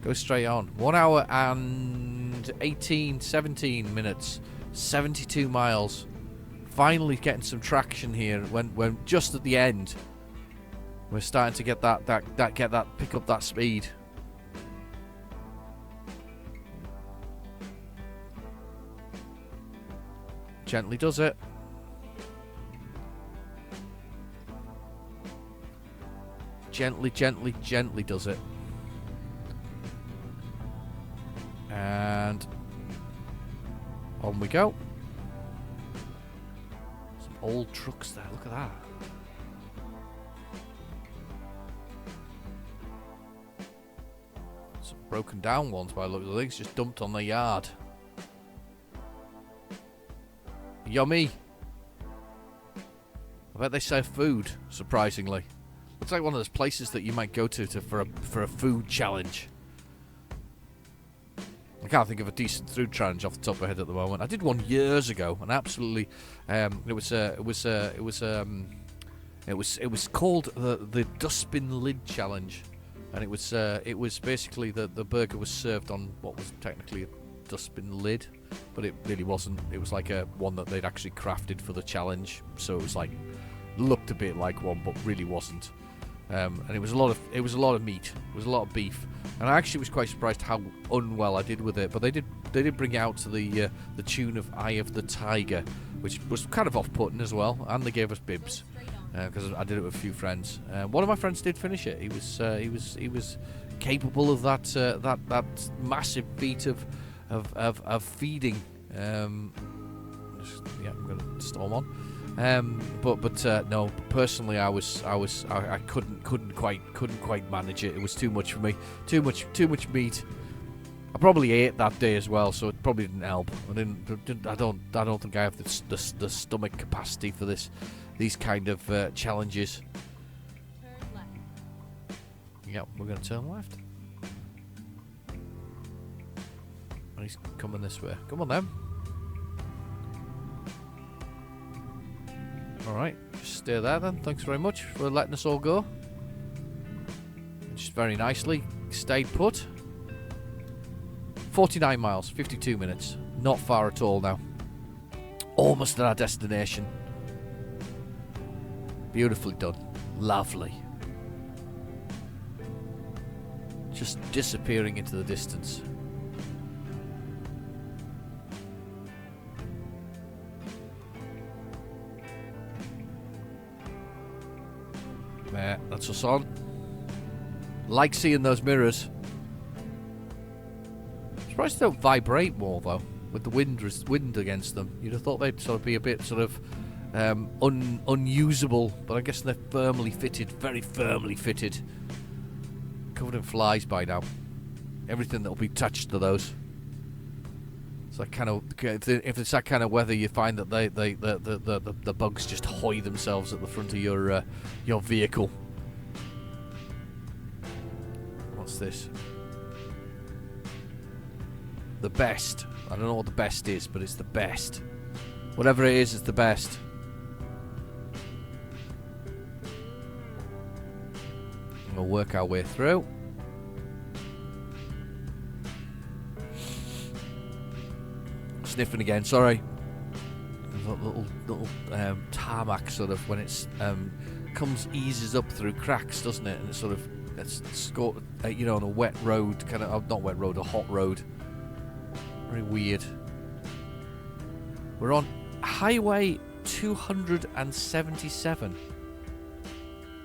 Go straight on. 1 hour and 17 minutes. 72 miles. Finally getting some traction here when just at the end we're starting to get pick up that speed. Gently does it. Gently does it. And on we go. Some old trucks there, look at that. Some broken down ones by the look of things, just dumped on the yard. Yummy. I bet they serve food, surprisingly. Looks like one of those places that you might go to for a food challenge. I can't think of a decent food challenge off the top of my head at the moment. I did one years ago, and absolutely, it was called the Dustbin Lid Challenge, and it was basically the burger was served on what was technically a dustbin lid, but it really wasn't. It was like one that they'd actually crafted for the challenge, so it was like looked a bit like one, but really wasn't. And it was a lot of meat. It was a lot of beef, and I actually was quite surprised how unwell I did with it. But they did bring it out to the tune of "Eye of the Tiger," which was kind of off-putting as well. And they gave us bibs because I did it with a few friends. One of my friends did finish it. He was capable of that massive feat of feeding. I'm going to storm on. But no. Personally, I couldn't quite manage it. It was too much for me. Too much meat. I probably ate that day as well, so it probably didn't help. I don't think I have the stomach capacity for these kind of challenges. Yeah, we're going to turn left. And he's coming this way. Come on then. Alright, just stay there then. Thanks very much for letting us all go. Just very nicely stayed put. 49 miles, 52 minutes. Not far at all now. Almost at our destination. Beautifully done. Lovely. Just disappearing into the distance. That's us on. Like seeing those mirrors. I'm surprised they don't vibrate more though, with the wind against them. You'd have thought they'd sort of be a bit sort of unusable, but I guess they're firmly fitted, very firmly fitted. Covered in flies by now. Everything that'll be attached to those. So kind of, if it's that kind of weather, you find that the bugs just hoy themselves at the front of your vehicle. What's this? The best. I don't know what the best is, but it's the best. Whatever it is, it's the best. We'll work our way through. Sniffing again, sorry. Little tarmac sort of when it's eases up through cracks, doesn't it? And it's sort of on a wet road, kind of not wet road, a hot road. Very weird. We're on Highway 277.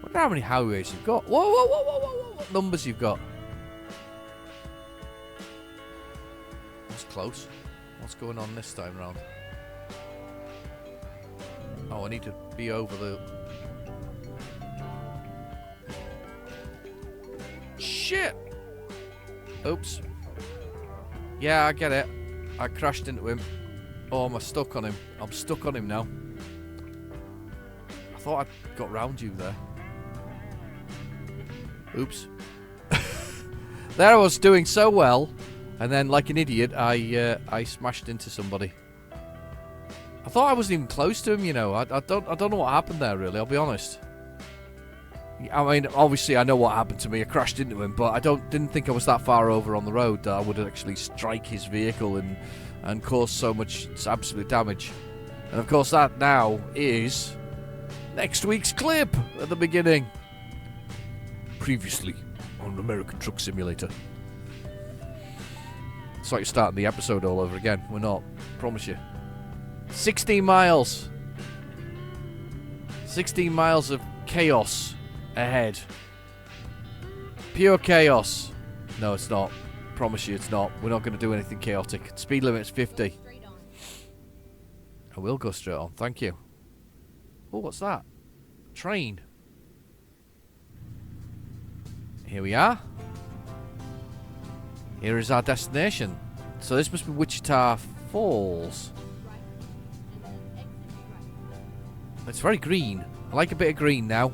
Wonder how many highways you've got. Whoa! What numbers you've got? That's close. What's going on this time round? Oh, I need to be over the... Shit! Oops. Yeah, I get it. I crashed into him. Oh, am I stuck on him? I'm stuck on him now. I thought I got round you there. Oops. There I was doing so well, and then like an idiot, I smashed into somebody. I thought I wasn't even close to him, you know. I don't know what happened there, really. I'll be honest. I mean, obviously I know what happened to me. I crashed into him, but I didn't think I was that far over on the road that I would actually strike his vehicle and cause so much absolute damage. And of course, that now is next week's clip at the beginning. Previously on American Truck Simulator. It's like you're starting the episode all over again. We're not. Promise you. 16 miles. 16 miles of chaos ahead. Pure chaos. No, it's not. Promise you it's not. We're not going to do anything chaotic. Speed limit's 50. I will go straight on. Thank you. Oh, what's that? Train. Here we are. Here is our destination. So this must be Wichita Falls. It's very green. I like a bit of green now.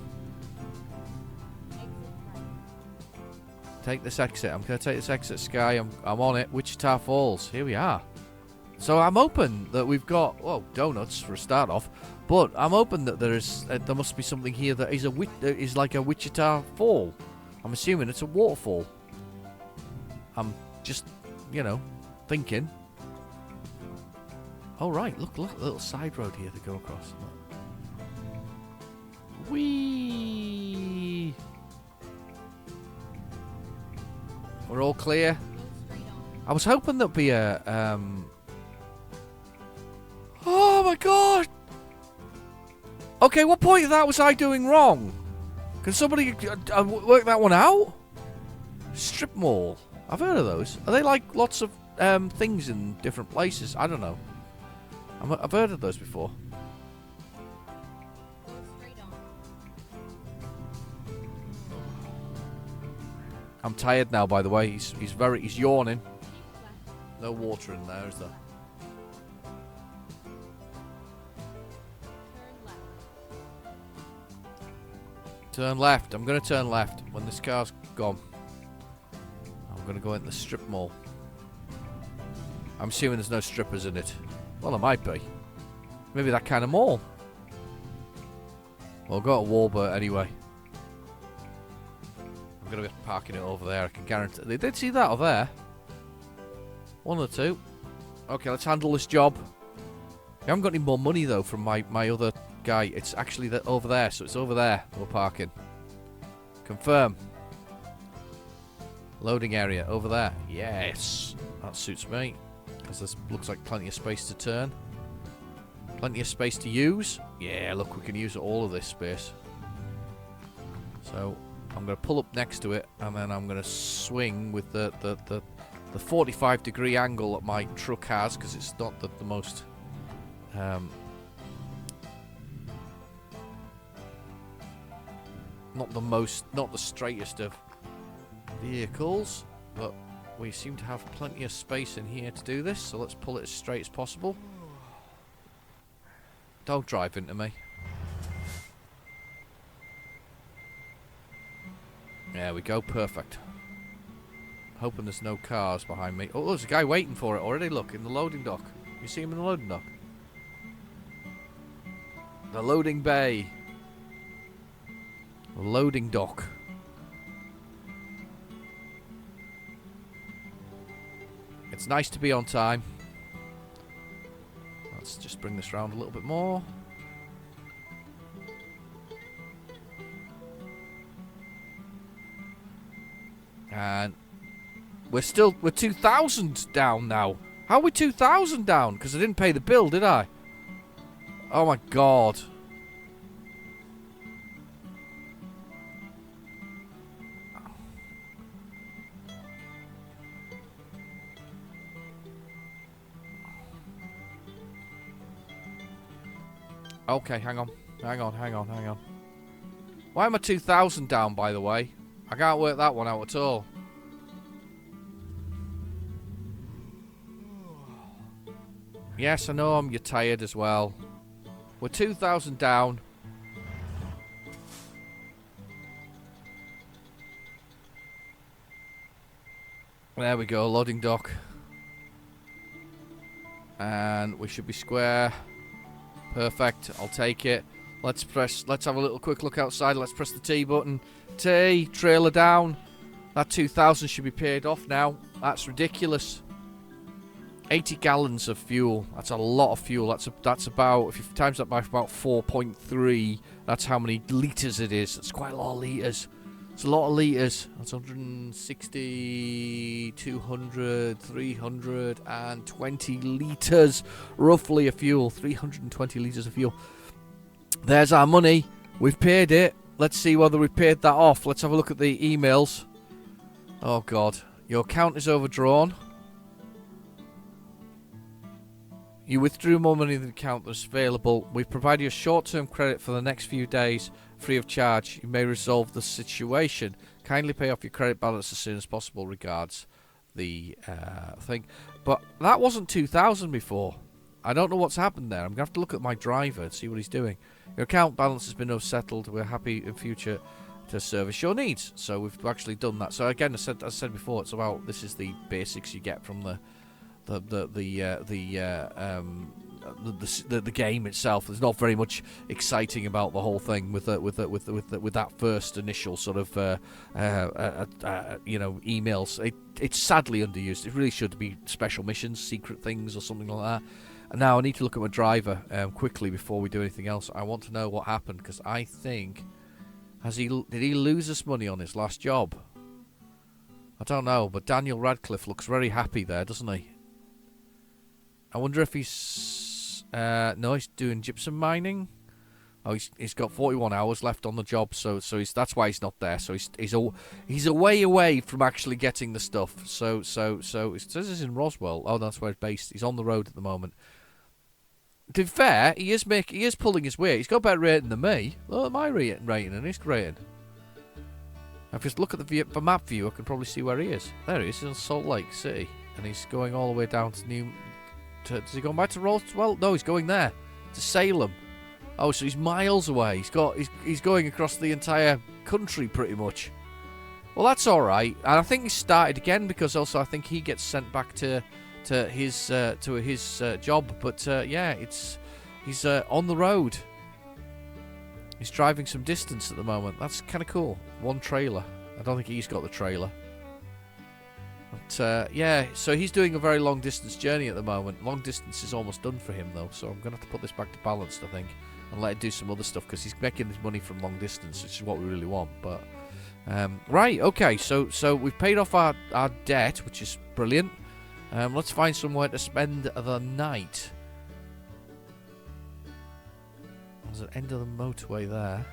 Take this exit. I'm going to take this exit, Sky. I'm on it. Wichita Falls. Here we are. So I'm hoping that we've got, well, donuts for a start off, but I'm hoping that there must be something here that is like a Wichita Fall. I'm assuming it's a waterfall. I'm just, thinking. Oh, right. Look, a little side road here to go across. Whee! We're all clear. I was hoping there'd be a, Oh, my God! Okay, what point of that was I doing wrong? Can somebody work that one out? Strip mall. I've heard of those. Are they like lots of things in different places? I don't know. I've heard of those before. I'm tired now, by the way. He's yawning. No water in there, is there? Turn left. I'm going to turn left when this car's gone. I'm going to go into the strip mall. I'm assuming there's no strippers in it. Well, there might be. Maybe that kind of mall. Well, I'll go to Walbert anyway. I'm going to be parking it over there. I can guarantee. They did see that over there. One or two. Okay, let's handle this job. I haven't got any more money, though, from my other guy. It's actually over there, so it's over there we're parking. Confirm. Loading area over there. Yes, that suits me, because this looks like plenty of space to turn, plenty of space to use. Yeah, look, we can use all of this space. So I'm going to pull up next to it, and then I'm going to swing with the 45-degree angle that my truck has, because it's not the most not the straightest of vehicles, but we seem to have plenty of space in here to do this, so let's pull it as straight as possible. Don't drive into me. There we go, perfect. Hoping there's no cars behind me. Oh, there's a guy waiting for it already, look, in the loading dock. You see him in the loading dock? The loading bay. The loading dock. It's nice to be on time. Let's just bring this round a little bit more. And we're 2,000 down now. How are we 2,000 down? Because I didn't pay the bill, did I? Oh my god. Okay, hang on. Why am I 2,000 down, by the way? I can't work that one out at all. Yes, I know you're tired as well. We're 2,000 down. There we go, loading dock. And we should be square. Perfect, I'll take it. Let's have a little quick look outside. Let's press the T button. T, trailer down. That 2,000 should be paid off now. That's ridiculous. 80 gallons of fuel. That's a lot of fuel. That's about, if you times that by about 4.3, that's how many litres it is. That's quite a lot of litres. It's a lot of litres. That's 160, 200, 320 litres roughly of fuel. 320 litres of fuel. There's our money. We've paid it. Let's see whether we paid that off. Let's have a look at the emails. Oh god. Your account is overdrawn. You withdrew more money than the account that's available. We've provided you a short-term credit for the next few days, free of charge. You may resolve the situation. Kindly pay off your credit balance as soon as possible. Regards, the thing. But that wasn't 2,000 before. I don't know what's happened there. I'm going to have to look at my driver and see what he's doing. Your account balance has been settled. We're happy in future to service your needs. So we've actually done that. So again, as I said before, it's about, this is the basics you get from the game itself. There's not very much exciting about the whole thing with that first initial sort of emails. It's sadly underused. It really should be special missions, secret things, or something like that. And now I need to look at my driver quickly before we do anything else. I want to know what happened, because I think did he lose us money on his last job? I don't know, but Daniel Radcliffe looks very happy there, doesn't he? I wonder if he's... no, he's doing gypsum mining. Oh, he's got 41 hours left on the job, so that's why he's not there. So he's a way away from actually getting the stuff. So it says he's in Roswell. Oh, that's where he's based. He's on the road at the moment. To be fair, he is pulling his weight. He's got a better rating than me. Look at my rating and his rating. If I just look at the map view, I can probably see where he is. There he is. He's in Salt Lake City, and he's going all the way down to Is he going back to Roswell? No, he's going there to Salem. Oh, so he's miles away. He's going across the entire country pretty much. Well, that's all right. And I think he started again, because also I think he gets sent back to his job. But yeah, he's on the road. He's driving some distance at the moment. That's kind of cool. One trailer. I don't think he's got the trailer. But yeah, so he's doing a very long distance journey at the moment. Long distance is almost done for him though, so I'm going to have to put this back to balanced, I think, and let him do some other stuff, because he's making his money from long distance, which is what we really want. But right, okay, so we've paid off our debt, which is brilliant. Let's find somewhere to spend the night. There's an end of the motorway there.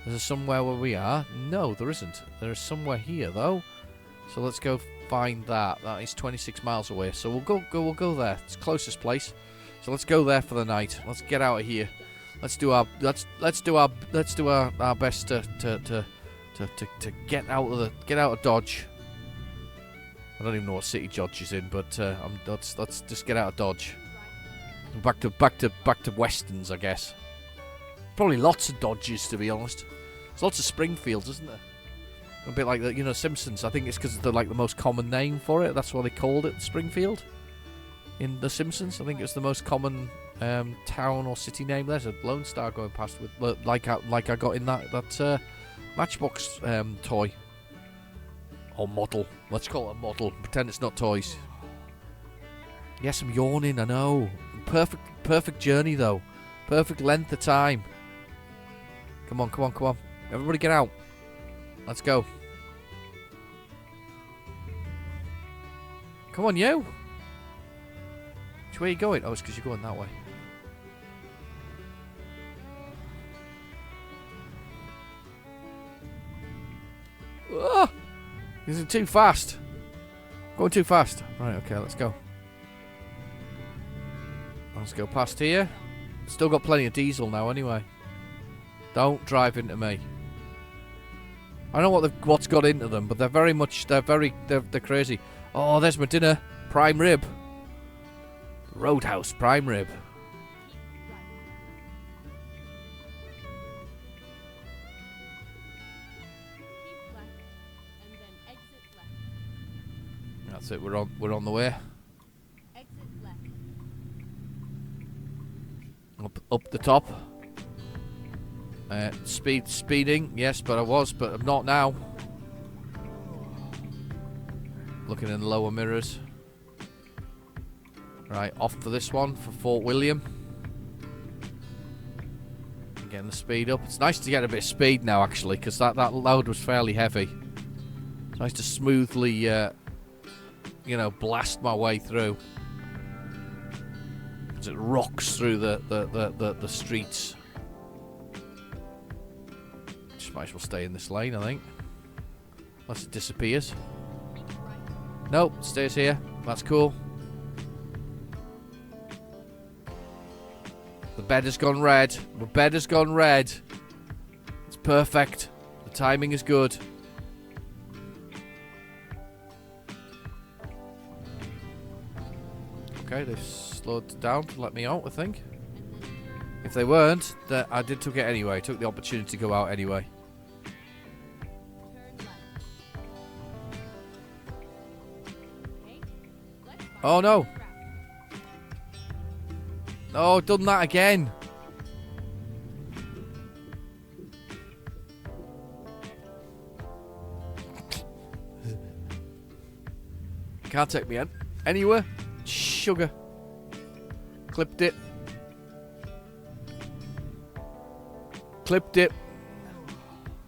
Is there somewhere where we are? No, there isn't. There is somewhere here, though. So let's go find that. That is 26 miles away. So we'll go there. It's the closest place. So let's go there for the night. Let's get out of here. Let's do our best to get out of Dodge. I don't even know what city Dodge is in, but let's just get out of Dodge. Back to Westerns, I guess. Probably lots of Dodges, to be honest. There's lots of Springfields, isn't there? A bit like the Simpsons. I think it's because they're like the most common name for it. That's why they called it Springfield in The Simpsons. I think it's the most common town or city name. There's a Lonestar going past with like I got in that Matchbox toy or model. Let's call it a model. Pretend it's not toys. Yes, I'm yawning. I know. Perfect journey though. Perfect length of time. Come on. Everybody get out. Let's go. Come on, you. Which way are you going? Oh, it's because you're going that way. Oh, this is too fast. Going too fast. Right, okay, let's go. Let's go past here. Still got plenty of diesel now anyway. Don't drive into me. I don't know what's got into them, but they're crazy. Oh, there's my dinner. Prime rib. Roadhouse prime rib. That's it. We're on the way. Up the top. Speeding, yes, but I'm not now. Looking in the lower mirrors. Right, off for this one for Fort William. Getting the speed up. It's nice to get a bit of speed now, actually, because that load was fairly heavy. It's nice to smoothly, blast my way through. As it rocks through the streets. Might as well stay in this lane, I think. Unless it disappears. Nope, it stays here. That's cool. The bed has gone red. The bed has gone red. It's perfect. The timing is good. Okay, they've slowed down to let me out, I think. If they weren't, I took it anyway. I took the opportunity to go out anyway. Oh no! Oh, done that again! Can't take me anywhere. Sugar. Clipped it. Clipped it.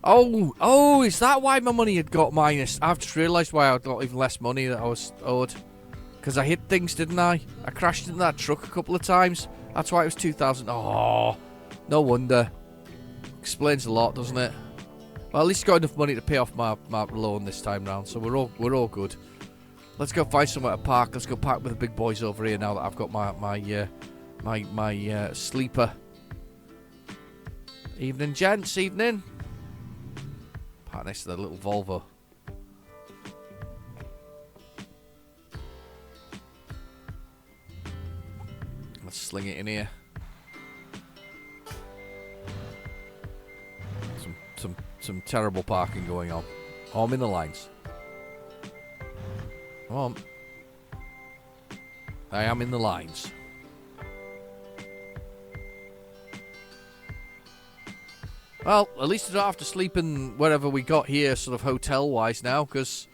Oh, is that why my money had got minus? I've just realised why I got even less money that I was owed. Because I hit things, didn't I? I crashed into that truck a couple of times. That's why it was 2,000. Oh, no wonder. Explains a lot, doesn't it? Well, at least got enough money to pay off my loan this time round, so we're all good. Let's go find somewhere to park. Let's go park with the big boys over here now that I've got my sleeper. Evening, gents. Evening. Park next to the little Volvo. Let's sling it in here. Some terrible parking going on. Oh, I'm in the lines. Come on. I am in the lines. Well, at least I don't have to sleep in wherever we got here, sort of hotel-wise now, because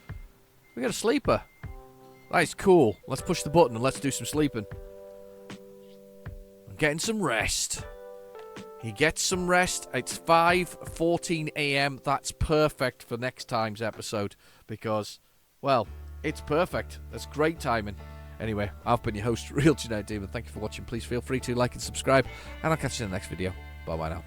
we got a sleeper. That's cool. Let's push the button and let's do some sleeping. I'm getting some rest. He gets some rest. It's 5:14 a.m. That's perfect for next time's episode because, well, it's perfect. That's great timing. Anyway, I've been your host, Real Genetic Demon. Thank you for watching. Please feel free to like and subscribe, and I'll catch you in the next video. Bye-bye now.